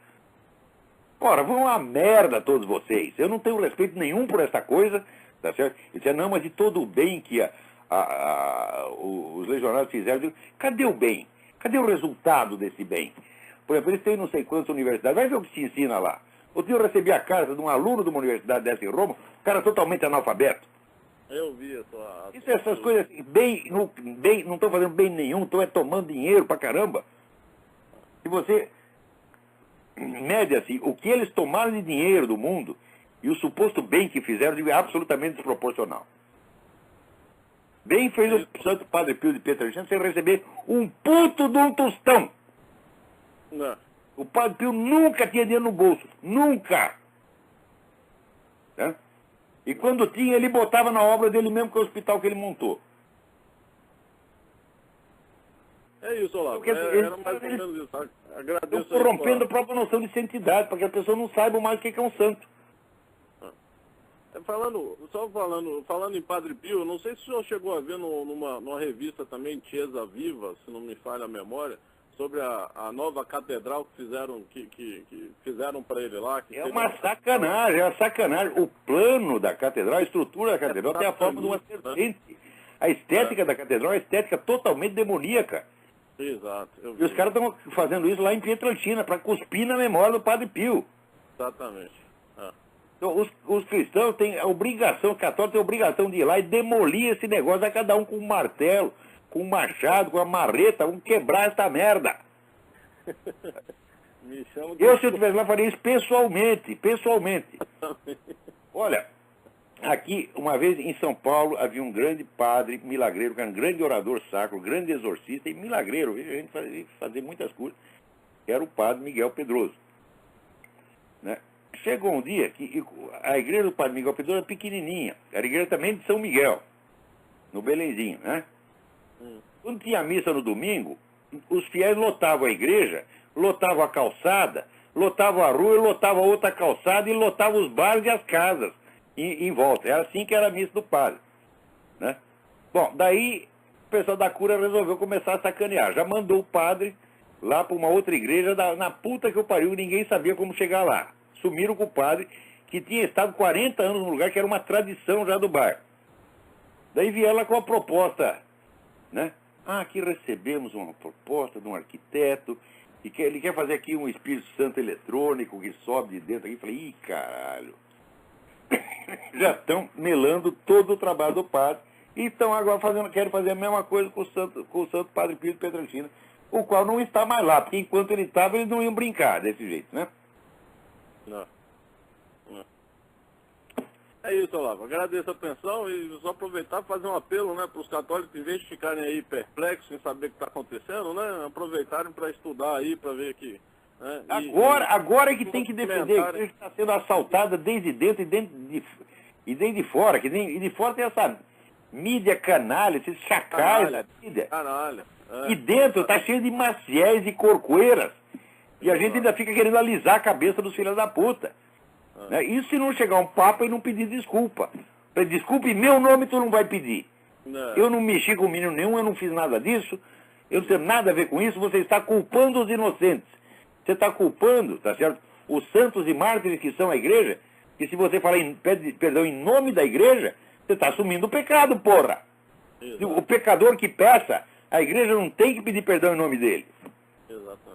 Ora, vão a merda todos vocês. Eu não tenho respeito nenhum por essa coisa, tá certo? Ele disse, não, mas de todo o bem que os legionários fizeram, eu digo, cadê o bem? Cadê o resultado desse bem? Por exemplo, eles têm não sei quantas universidades, vai ver o que se ensina lá. Outro dia eu recebi a carta de um aluno de uma universidade dessa em Roma, um cara totalmente analfabeto. Eu vi a sua... Isso, essas coisas assim, não estão fazendo bem nenhum, estão tomando dinheiro pra caramba. Se você mede assim, o que eles tomaram de dinheiro do mundo e o suposto bem que fizeram, é absolutamente desproporcional. Bem fez o Santo Padre Pio de Pietrelcina sem receber um puto de um tostão. Não. O Padre Pio nunca tinha dinheiro no bolso. Nunca. Né? E quando tinha, ele botava na obra dele mesmo, que é o hospital que ele montou. É isso, Olavo. Porque Era mais ou menos isso. Agradeço. Estão corrompendo a própria noção de santidade, para que a pessoa não saiba mais o que é um santo. Falando em Padre Pio, não sei se o senhor chegou a ver numa revista também, Chiesa Viva, se não me falha a memória, sobre a nova catedral que fizeram para ele lá. É uma sacanagem, é uma sacanagem. O plano da catedral, a estrutura da catedral tem a forma de uma serpente. A estética da catedral é uma estética totalmente demoníaca. Exato. E os caras estão fazendo isso lá em Pietrelcina, para cuspir na memória do Padre Pio. Exatamente. Então, os cristãos têm a obrigação, os católicos têm a obrigação de ir lá e demolir esse negócio, a cada um com um martelo, com um machado, com uma marreta, vamos quebrar esta merda. Me chama de... Eu, se eu estivesse lá, faria isso pessoalmente. Olha, aqui, uma vez em São Paulo, havia um grande padre milagreiro, que era um grande orador sacro, grande exorcista e milagreiro, a gente fazia muitas coisas, era o padre Miguel Pedroso. Né? Chegou um dia que a igreja do padre Miguel Pedroso era pequenininha, era a igreja também de São Miguel, no Belenzinho, né? Quando tinha missa no domingo, os fiéis lotavam a igreja, lotavam a calçada, lotavam a rua, lotavam a outra calçada e lotavam os bares e as casas em volta. Era assim que era a missa do padre. Né? Bom, daí o pessoal da cura resolveu começar a sacanear. Já mandou o padre lá para uma outra igreja, na puta que eu pariu, ninguém sabia como chegar lá. Sumiram com o padre, que tinha estado 40 anos no lugar, que era uma tradição já do bairro. Daí vieram lá com a proposta, né? Aqui recebemos uma proposta de um arquiteto, e que ele quer fazer aqui um Espírito Santo eletrônico que sobe de dentro aqui. Eu falei, ih, caralho. Já estão melando todo o trabalho do padre, e estão agora querem fazer a mesma coisa com o Santo Padre Pio de Pietrelcina, o qual não está mais lá, porque enquanto ele estava, eles não iam brincar desse jeito, né? Não. É isso, Olavo. Agradeço a atenção e só aproveitar e fazer um apelo, né, para os católicos, em vez de ficarem aí perplexos sem saber o que está acontecendo, né, aproveitarem para estudar aí, para ver que... Né, agora é que tem que defender, que está sendo assaltada desde dentro e desde fora, e de fora tem essa mídia canalha, esses chacais da mídia. Canalha. E dentro está cheio de maciéis e corcoeiras. E a gente ainda fica querendo alisar a cabeça dos filhos da puta. Né? Isso se não chegar um papa e não pedir desculpa. Desculpe, meu nome tu não vai pedir. Não. Eu não mexi com menino nenhum, eu não fiz nada disso, eu não tenho nada a ver com isso, você está culpando os inocentes. Você está culpando, tá certo? Os santos e mártires que são a igreja, que se você falar pede perdão em nome da igreja, você está assumindo o pecado, porra. Exato. O pecador que peça, a igreja não tem que pedir perdão em nome dele. Exatamente.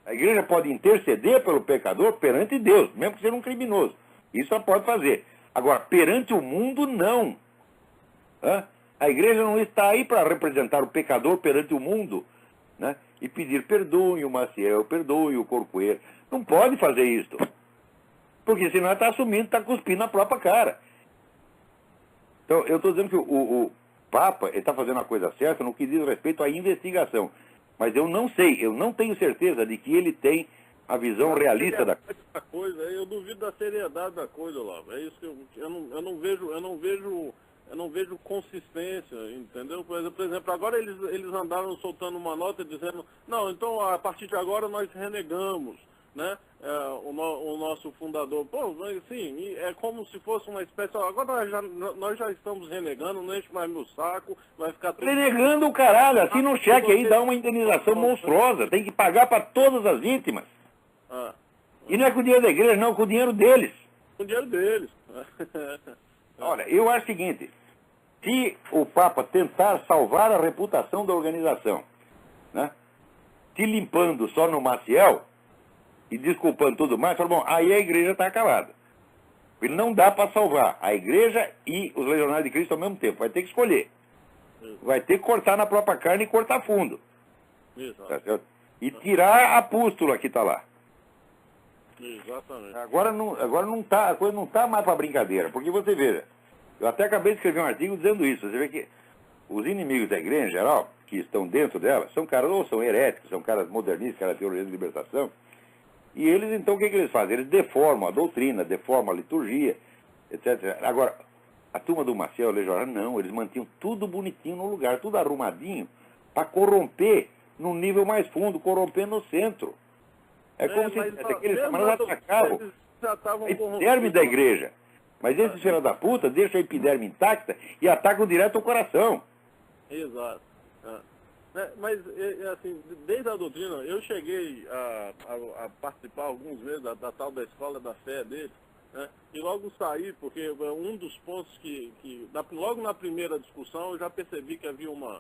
A igreja pode interceder pelo pecador perante Deus, mesmo que seja um criminoso. Isso ela pode fazer. Agora, perante o mundo, não. A igreja não está aí para representar o pecador perante o mundo, né? e pedir perdoe o Maciel, perdoe o Corcoeiro. Não pode fazer isso. Porque senão está assumindo, está cuspindo na própria cara. Então, eu estou dizendo que o Papa está fazendo a coisa certa no que diz respeito à investigação. Mas eu não sei, eu não tenho certeza de que ele tem a visão realista da coisa. Eu duvido da seriedade da coisa, Olavo. É isso que eu não vejo consistência, entendeu? Por exemplo, agora eles andaram soltando uma nota dizendo, não, então a partir de agora nós renegamos, né? O nosso fundador. Pô, assim, é como se fosse uma espécie, agora nós já estamos renegando, não enche mais meu saco, vai ficar tudo... Renegando o caralho, assina um cheque aí, dá uma indenização monstruosa, tem que pagar para todas as vítimas. E não é com o dinheiro da igreja, não, com o dinheiro deles. Com o dinheiro deles. Olha, eu acho o seguinte, se o Papa tentar salvar a reputação da organização, né, se limpando só no Maciel e desculpando tudo mais, fala, bom, aí a igreja está acabada. Ele não dá para salvar a igreja e os legionários de Cristo ao mesmo tempo, vai ter que escolher. Vai ter que cortar na própria carne e cortar fundo. Tá certo? E tirar a pústula que está lá. Exatamente. Agora não tá, a coisa não está mais para brincadeira, porque você veja, eu até acabei de escrever um artigo dizendo isso, você vê que os inimigos da igreja em geral, que estão dentro dela, são caras, ou são heréticos, são caras modernistas, caras teologia de libertação, e eles então o que eles fazem? Eles deformam a doutrina, deformam a liturgia, etc. Agora, a turma do Maciel, o legionário, não, eles mantinham tudo bonitinho no lugar, tudo arrumadinho, para corromper no nível mais fundo, corromper no centro. É como se aqueles camaradas atacavam a epiderme da igreja. Mas esses filhos da puta deixam a epiderme intacta e atacam direto ao coração. Exato. Mas, assim, desde a doutrina, eu cheguei a participar alguns meses da tal da escola da fé deles, né? E logo saí, porque um dos pontos logo na primeira discussão, eu já percebi que havia uma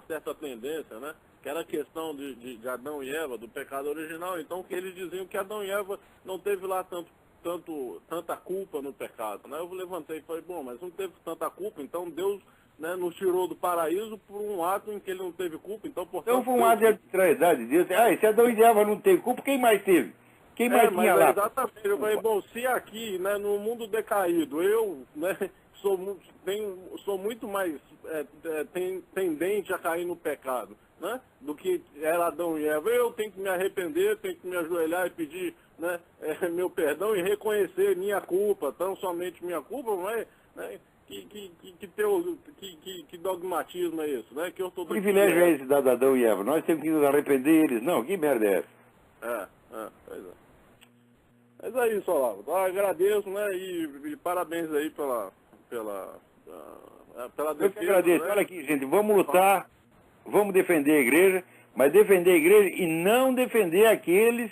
certa tendência, né? Que era a questão de Adão e Eva, do pecado original. Então, que eles diziam que Adão e Eva não teve lá tanta culpa no pecado, né? Eu levantei e falei, bom, mas não teve tanta culpa, então Deus, né, nos tirou do paraíso por um ato em que ele não teve culpa, então, portanto... Então foi um ato de arbitrariedade Deus. Se Adão e Eva não teve culpa, quem mais teve? Quem mais tinha lá? Exatamente, eu falei, bom, se aqui, né, no mundo decaído, eu, né, sou muito mais tendente a cair no pecado, né, do que era Adão e Eva, eu tenho que me arrepender, tenho que me ajoelhar e pedir, né, meu perdão e reconhecer minha culpa, tão somente minha culpa, mas, né, que dogmatismo é isso, né? Que ortodoxia. Que privilégio é esse da Adão e Eva? Nós temos que nos arrepender eles. Não, que merda é essa? Pois é. Mas é isso, Olavo. Eu agradeço, né? E parabéns aí pela defesa. Eu que agradeço. Né? Olha aqui, gente, vamos lutar, vamos defender a igreja, mas defender a igreja e não defender aqueles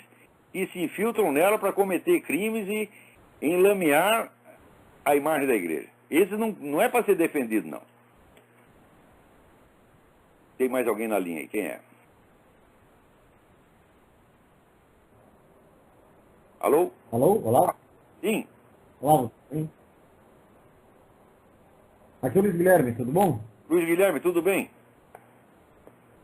que se infiltram nela para cometer crimes e enlamear a imagem da igreja. Esse não é para ser defendido, não. Tem mais alguém na linha aí? Quem é? Alô? Alô? Olá? Sim. Olá, sim. Aqui é o Luiz Guilherme, tudo bom? Luiz Guilherme, tudo bem?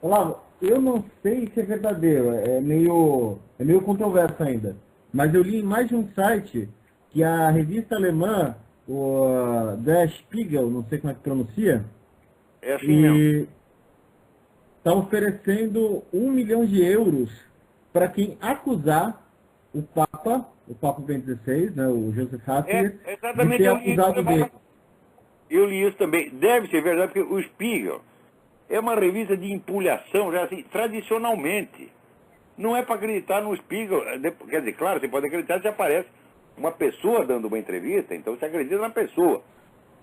Olá, eu não sei se é verdadeiro, é meio controverso ainda. Mas eu li em mais de um site que a revista alemã, o Der Spiegel, não sei como é que pronuncia, É assim mesmo. está oferecendo 1 milhão de euros para quem acusar o Papa Bento XVI, né, o Joseph Ratzinger, de ter acusado dele. Eu li isso também. Deve ser verdade, porque o Spiegel é uma revista de empulhação, já assim, tradicionalmente. Não é para acreditar no Spiegel. Quer dizer, claro, você pode acreditar se aparece uma pessoa dando uma entrevista, então você acredita na pessoa.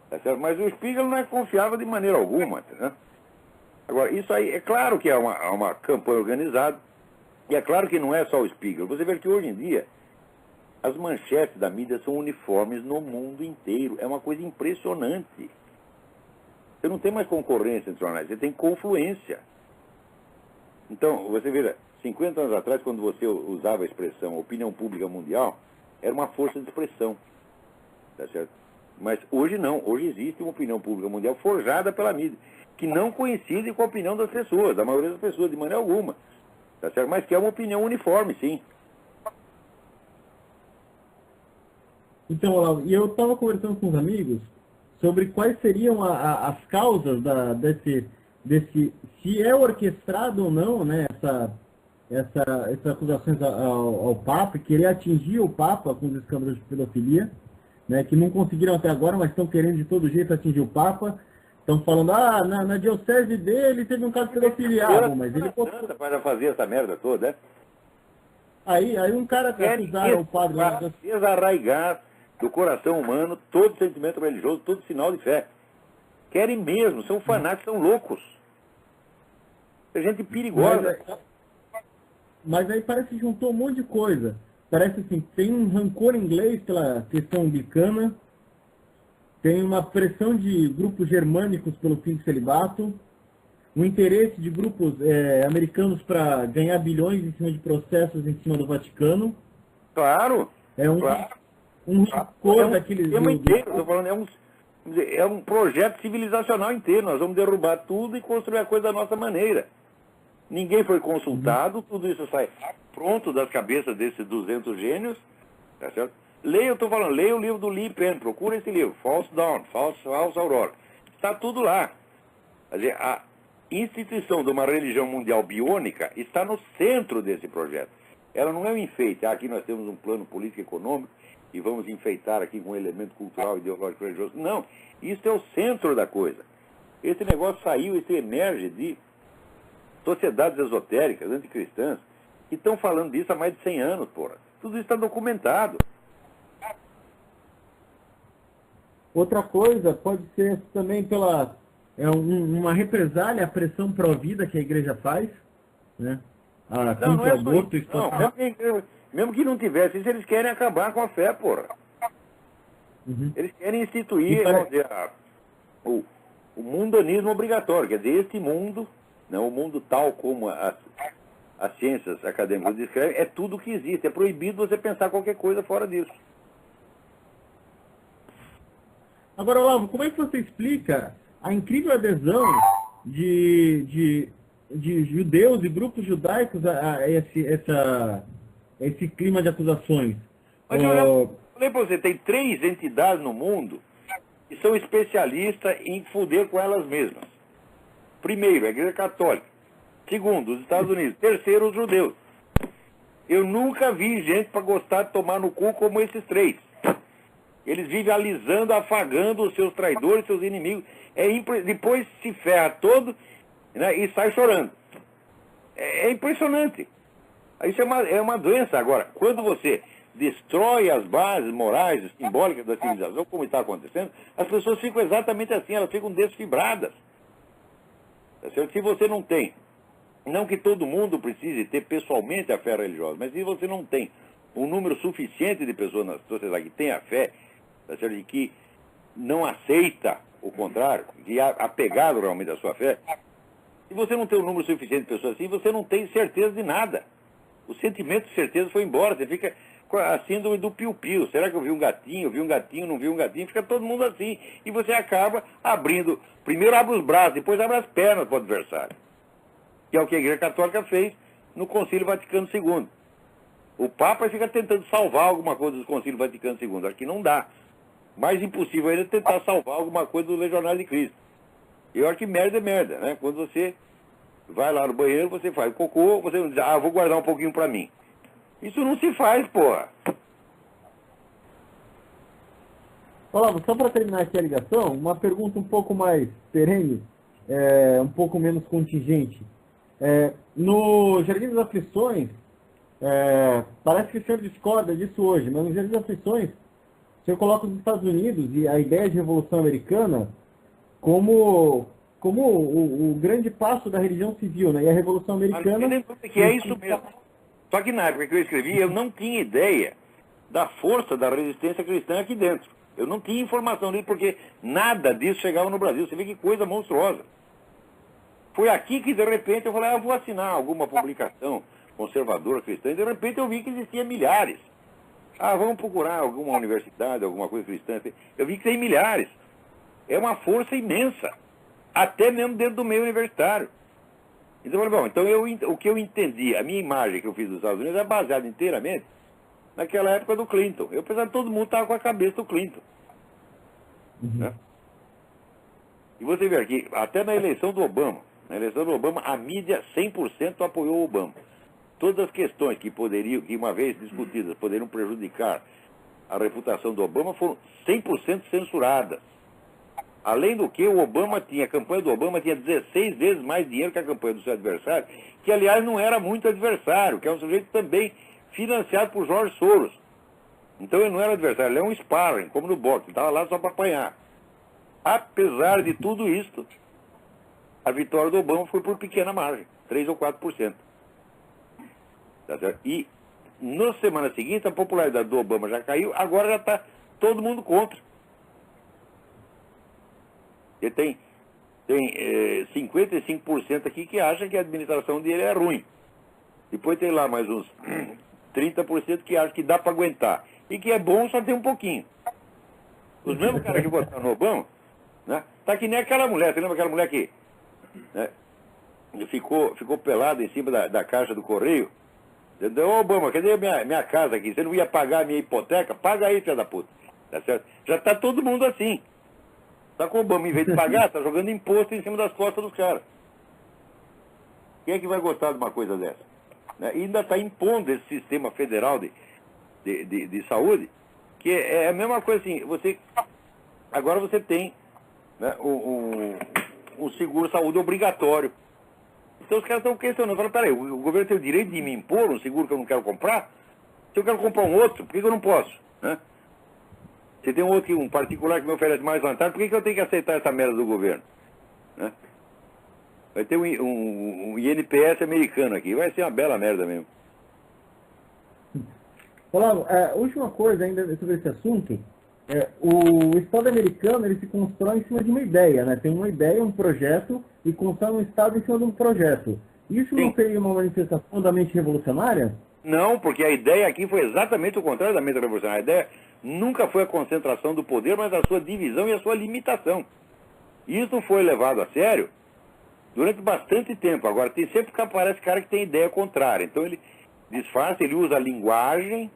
Tá certo? Mas o Spiegel não é confiável de maneira alguma. Né? Agora, isso aí, é claro que é uma campanha organizada, e é claro que não é só o Spiegel. Você vê que hoje em dia, as manchetes da mídia são uniformes no mundo inteiro. É uma coisa impressionante. Você não tem mais concorrência entre jornais, você tem confluência. Então, você vê, 50 anos atrás, quando você usava a expressão opinião pública mundial, era uma força de expressão. Tá certo? Mas hoje não, hoje existe uma opinião pública mundial forjada pela mídia. que não coincide com a opinião das pessoas, da maioria das pessoas, de maneira alguma. Tá certo? Mas que é uma opinião uniforme, sim. Então, Olavo, e eu estava conversando com os amigos sobre quais seriam as causas desse, se é orquestrado ou não, né, essas acusações ao Papa, querer atingir o Papa com os escândalos de pedofilia, né, que não conseguiram até agora, mas estão querendo de todo jeito atingir o Papa. Estão falando, na diocese dele teve um caso de pedofilia, mas ele... Para fazer essa merda toda, né? Aí um cara que acusaram o padre... Desarraigar do coração humano todo sentimento religioso, todo sinal de fé. Querem mesmo, são fanáticos, são loucos. É gente perigosa. Mas aí parece que juntou um monte de coisa. Parece assim, tem um rancor inglês pela questão anglicana, tem uma pressão de grupos germânicos pelo fim do celibato, um interesse de grupos americanos para ganhar bilhões em cima de processos em cima do Vaticano. Claro. Um rancor daqueles... Estou falando, é um projeto civilizacional inteiro. Nós vamos derrubar tudo e construir a coisa da nossa maneira. Ninguém foi consultado, tudo isso sai pronto das cabeças desses 200 gênios, tá certo? Leia o livro do Lee Penn, procura esse livro, False Dawn, False Aurora. Está tudo lá. Quer dizer, a instituição de uma religião mundial biônica está no centro desse projeto. Ela não é um enfeite. Aqui nós temos um plano político e econômico e vamos enfeitar aqui com um elemento cultural, ideológico, religioso. Não, isso é o centro da coisa. Esse negócio saiu, isso emerge de sociedades esotéricas, anticristãs, que estão falando disso há mais de 100 anos, porra. Tudo isso está documentado. Outra coisa pode ser também pela uma represália à pressão pró-vida que a igreja faz, né? Não é aborto, mesmo que não tivesse isso, eles querem acabar com a fé, porra. Uhum. Eles querem instituir o mundanismo obrigatório, quer dizer, este mundo, não, o mundo tal como as ciências acadêmicas descrevem, é tudo que existe. É proibido você pensar qualquer coisa fora disso. Agora, Olavo, como é que você explica a incrível adesão de judeus e grupos judaicos a esse clima de acusações? Mas eu falei para você, tem 3 entidades no mundo que são especialistas em fuder com elas mesmas. Primeiro, a Igreja Católica. Segundo, os Estados Unidos. Terceiro, os judeus. Eu nunca vi gente para gostar de tomar no cu como esses 3. Eles vivem alisando, afagando os seus traidores, seus inimigos. Depois se ferra todo, né, e sai chorando. É impressionante. Isso é uma doença. Agora, quando você destrói as bases morais e simbólicas da civilização, como está acontecendo, as pessoas ficam exatamente assim, elas ficam desfibradas. Se você não tem, não que todo mundo precise ter pessoalmente a fé religiosa, mas se você não tem um número suficiente de pessoas na sociedade que tem a fé, e que não aceita o contrário, que é apegado realmente à sua fé, se você não tem um número suficiente de pessoas assim, você não tem certeza de nada. O sentimento de certeza foi embora, você fica com a síndrome do piu-piu. Será que eu vi um gatinho, não vi um gatinho? Fica todo mundo assim. E você acaba abrindo, primeiro abre os braços, depois abre as pernas para o adversário. Que é o que a Igreja Católica fez no Concílio Vaticano II. O Papa fica tentando salvar alguma coisa do Concílio Vaticano II. Aqui não dá. Mais impossível ainda é tentar salvar alguma coisa do Legionário de Cristo. Eu acho que merda é merda, né? Quando você vai lá no banheiro, você faz cocô, você não diz, vou guardar um pouquinho para mim. Isso não se faz, porra. Olavo, só para terminar aqui a ligação, uma pergunta um pouco mais perene, um pouco menos contingente. No Jardim das Aflições, parece que o senhor discorda disso hoje, mas no Jardim das Aflições, o senhor coloca os Estados Unidos e a ideia de Revolução Americana como o grande passo da religião civil, né? E a Revolução Americana... Que é isso mesmo. Só que na época que eu escrevi, eu não tinha ideia da força da resistência cristã aqui dentro. Eu não tinha informação disso, porque nada disso chegava no Brasil. Você vê que coisa monstruosa. Foi aqui que, de repente, eu falei, eu vou assinar alguma publicação conservadora cristã, e de repente eu vi que existia milhares. Vamos procurar alguma universidade, alguma coisa cristã. Eu vi que tem milhares. É uma força imensa. até mesmo dentro do meio universitário. Então, eu falei, bom, então o que eu entendi, a minha imagem que eu fiz dos Estados Unidos é baseada inteiramente naquela época do Clinton. Eu pensava que todo mundo estava com a cabeça do Clinton. Né? E você vê aqui, até na eleição do Obama, a mídia 100% apoiou o Obama. Todas as questões que uma vez discutidas, poderiam prejudicar a reputação do Obama foram 100% censuradas. Além do que, a campanha do Obama tinha 16 vezes mais dinheiro que a campanha do seu adversário, que aliás não era muito adversário, que é um sujeito também financiado por George Soros. Então ele não era adversário, ele é um sparring, como no boxe, ele estava lá só para apanhar. Apesar de tudo isso, a vitória do Obama foi por pequena margem, 3 ou 4%. Tá certo? E na semana seguinte a popularidade do Obama já caiu, agora já está todo mundo contra. Ele tem 55% aqui que acha que a administração dele é ruim. Depois tem lá mais uns 30% que acha que dá para aguentar. E que é bom só ter um pouquinho. Os mesmos caras que votaram no Obama, né? Tá que nem aquela mulher, você lembra aquela mulher que, né, ficou pelada em cima da caixa do correio? Ô Obama, cadê a minha casa aqui? Você não ia pagar a minha hipoteca? Paga aí, filha da puta. Tá certo? Já tá todo mundo assim. Tá com o Obama, em vez de pagar, tá jogando imposto em cima das costas dos caras. Quem é que vai gostar de uma coisa dessa? Né? E ainda está impondo esse sistema federal de saúde, que é a mesma coisa assim, agora você tem, né, um seguro-saúde obrigatório. Então os caras estão questionando, falam, peraí, o governo tem o direito de me impor um seguro que eu não quero comprar? Se eu quero comprar um outro, por que eu não posso? Né? Se tem um particular que me oferece mais vantagem, por que eu tenho que aceitar essa merda do governo? Né? Vai ter um INPS americano aqui, vai ser uma bela merda mesmo. Olavo, última coisa ainda sobre esse assunto, o Estado americano ele se constrói em cima de uma ideia, né? Tem uma ideia, um projeto, e constrói um Estado em cima de um projeto. Isso Sim. Não seria uma manifestação da mente revolucionária? Não, porque a ideia aqui foi exatamente o contrário da mente revolucionária. A ideia nunca foi a concentração do poder, mas a sua divisão e a sua limitação. Isso foi levado a sério durante bastante tempo. Agora, tem sempre que aparece cara que tem ideia contrária. Então ele disfarça, ele usa a linguagem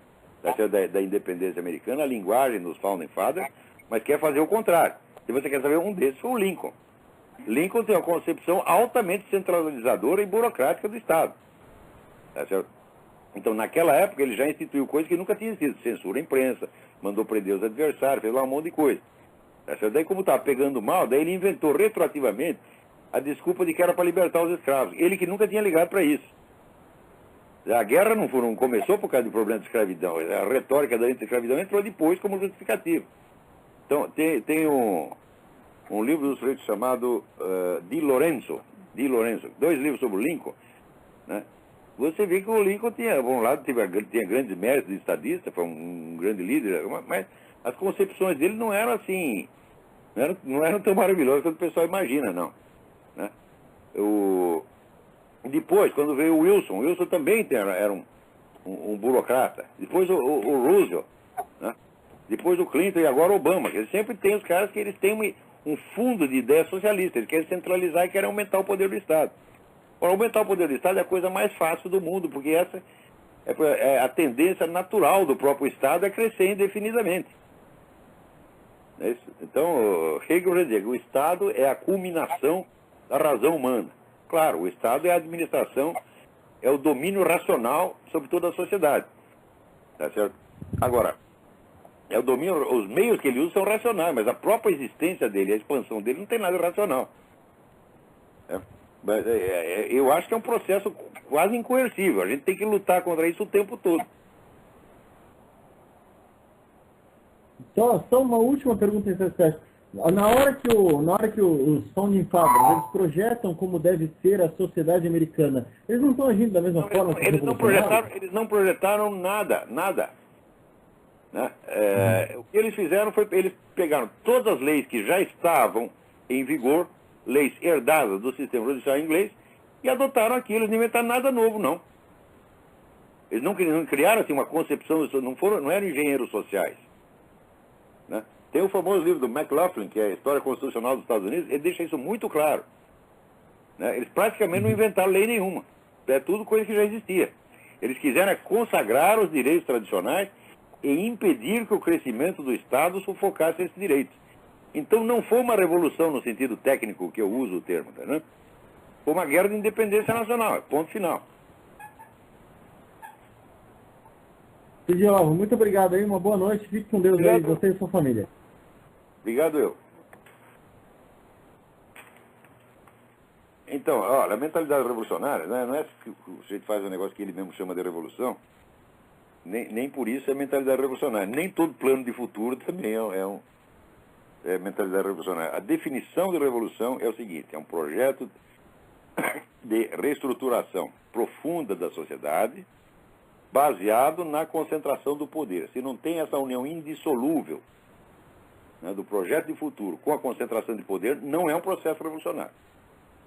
da independência americana, a linguagem dos Founding Fathers, mas quer fazer o contrário. Se você quer saber, um desses foi o Lincoln. Lincoln tem uma concepção altamente centralizadora e burocrática do Estado. Tá certo? Então, naquela época, ele já instituiu coisas que nunca tinham sido. Censura a imprensa, mandou prender os adversários, fez lá um monte de coisa. Tá certo? Daí, como estava pegando mal, daí ele inventou retroativamente a desculpa de que era para libertar os escravos. Ele que nunca tinha ligado para isso. A guerra não começou por causa do problema de escravidão. A retórica da anti-escravidão entrou depois como justificativo. Então, tem um livro do sujeito chamado Di Lorenzo, 2 livros sobre o Lincoln, né? Você vê que o Lincoln tinha, por um lado, tinha grandes méritos de estadista, foi um grande líder, mas as concepções dele não eram assim, não eram tão maravilhosas quanto o pessoal imagina, não. Né? Depois, quando veio o Wilson também era um burocrata. Depois o Roosevelt, né? Depois o Clinton e agora o Obama. Eles sempre tem os caras que eles têm um fundo de ideias socialistas. Eles querem centralizar e querem aumentar o poder do Estado. Para aumentar o poder do Estado é a coisa mais fácil do mundo, porque essa é a tendência natural do próprio Estado é crescer indefinidamente. Então, Hegel já dizia que o Estado é a culminação da razão humana. Claro, o Estado é a administração, é o domínio racional sobre toda a sociedade. Tá certo? Agora, é o domínio, os meios que ele usa são racionais, mas a própria existência dele, a expansão dele, não tem nada racional. Mas eu acho que é um processo quase incoercível. A gente tem que lutar contra isso o tempo todo. Só uma última pergunta interessante. Na hora que os Founding Fathers eles projetam como deve ser a sociedade americana, eles não estão agindo da mesma forma que eles não projetaram nada. Né? O que eles fizeram foi, eles pegaram todas as leis que já estavam em vigor, leis herdadas do sistema judicial inglês, e adotaram aquilo. Eles não inventaram nada novo, não. Eles não criaram assim, uma concepção, não eram engenheiros sociais. Né? Tem o famoso livro do McLaughlin, que é a História Constitucional dos Estados Unidos, ele deixa isso muito claro. Né? Eles praticamente não inventaram lei nenhuma. É tudo coisa que já existia. Eles quiseram consagrar os direitos tradicionais e impedir que o crescimento do Estado sufocasse esses direitos. Então não foi uma revolução no sentido técnico que eu uso o termo, tá, né? Foi uma guerra de independência nacional, ponto final. Cid Olavo, muito obrigado aí, uma boa noite, fique com Deus aí, você e sua família. Obrigado eu. Então, olha, a mentalidade revolucionária, né, não é que o sujeito faz um negócio que ele mesmo chama de revolução, nem por isso é mentalidade revolucionária. Nem todo plano de futuro também é mentalidade revolucionária. A definição de revolução é o seguinte, é um projeto de reestruturação profunda da sociedade, baseado na concentração do poder. Se não tem essa união indissolúvel, né, do projeto de futuro com a concentração de poder, não é um processo revolucionário.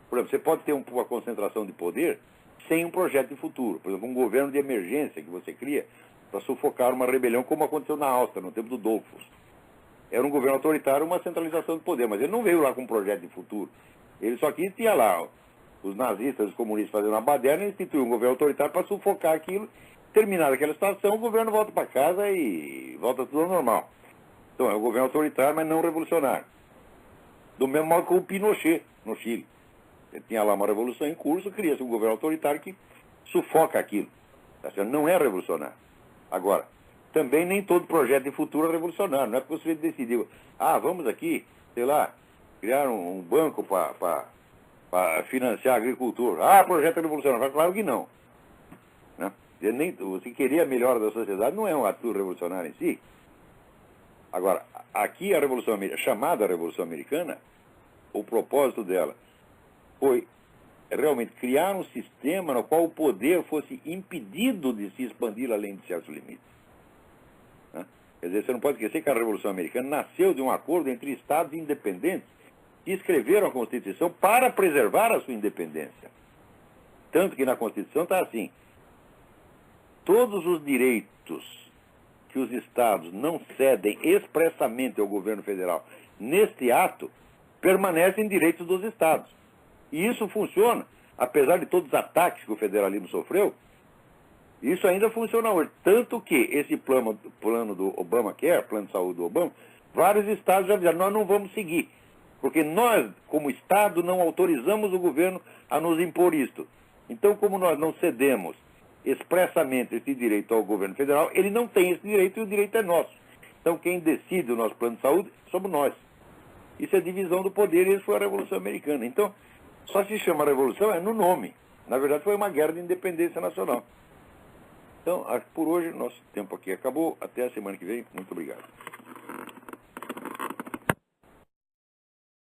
Por exemplo, você pode ter uma concentração de poder sem um projeto de futuro. Por exemplo, um governo de emergência que você cria para sufocar uma rebelião, como aconteceu na Áustria, no tempo do Dollfuss. Era um governo autoritário, uma centralização de poder, mas ele não veio lá com um projeto de futuro. Ele só quis tinha lá os nazistas, os comunistas fazendo uma baderna e instituiu um governo autoritário para sufocar aquilo. Terminada aquela situação, o governo volta para casa e volta tudo ao normal. Então é um governo autoritário, mas não revolucionário. Do mesmo modo que o Pinochet, no Chile. Ele tinha lá uma revolução em curso, cria-se um governo autoritário que sufoca aquilo. Tá certo? Não é revolucionário. Agora, também nem todo projeto de futuro é revolucionário. Não é porque você decidiu, vamos aqui, sei lá, criar um banco para financiar a agricultura. Projeto revolucionário. Claro que não. Né? Você querer a melhora da sociedade não é um ato revolucionário em si. Agora, aqui a Revolução Americana, chamada Revolução Americana, o propósito dela foi realmente criar um sistema no qual o poder fosse impedido de se expandir além de certos limites. Né? Quer dizer, você não pode esquecer que a Revolução Americana nasceu de um acordo entre estados independentes que escreveram a Constituição para preservar a sua independência. Tanto que na Constituição está assim, todos os direitos que os estados não cedem expressamente ao governo federal neste ato, permanecem direitos dos estados. E isso funciona, apesar de todos os ataques que o federalismo sofreu, isso ainda funciona hoje. Tanto que esse plano do Obamacare, plano de saúde do Obama, vários estados já disseram, nós não vamos seguir, porque nós, como Estado, não autorizamos o governo a nos impor isto. Então, como nós não cedemos expressamente esse direito ao governo federal, ele não tem esse direito e o direito é nosso. Então, quem decide o nosso plano de saúde somos nós. Isso é divisão do poder e isso foi a Revolução Americana. Então, só se chama revolução no nome. Na verdade, foi uma guerra de independência nacional. Então, acho que por hoje nosso tempo aqui acabou. Até a semana que vem. Muito obrigado.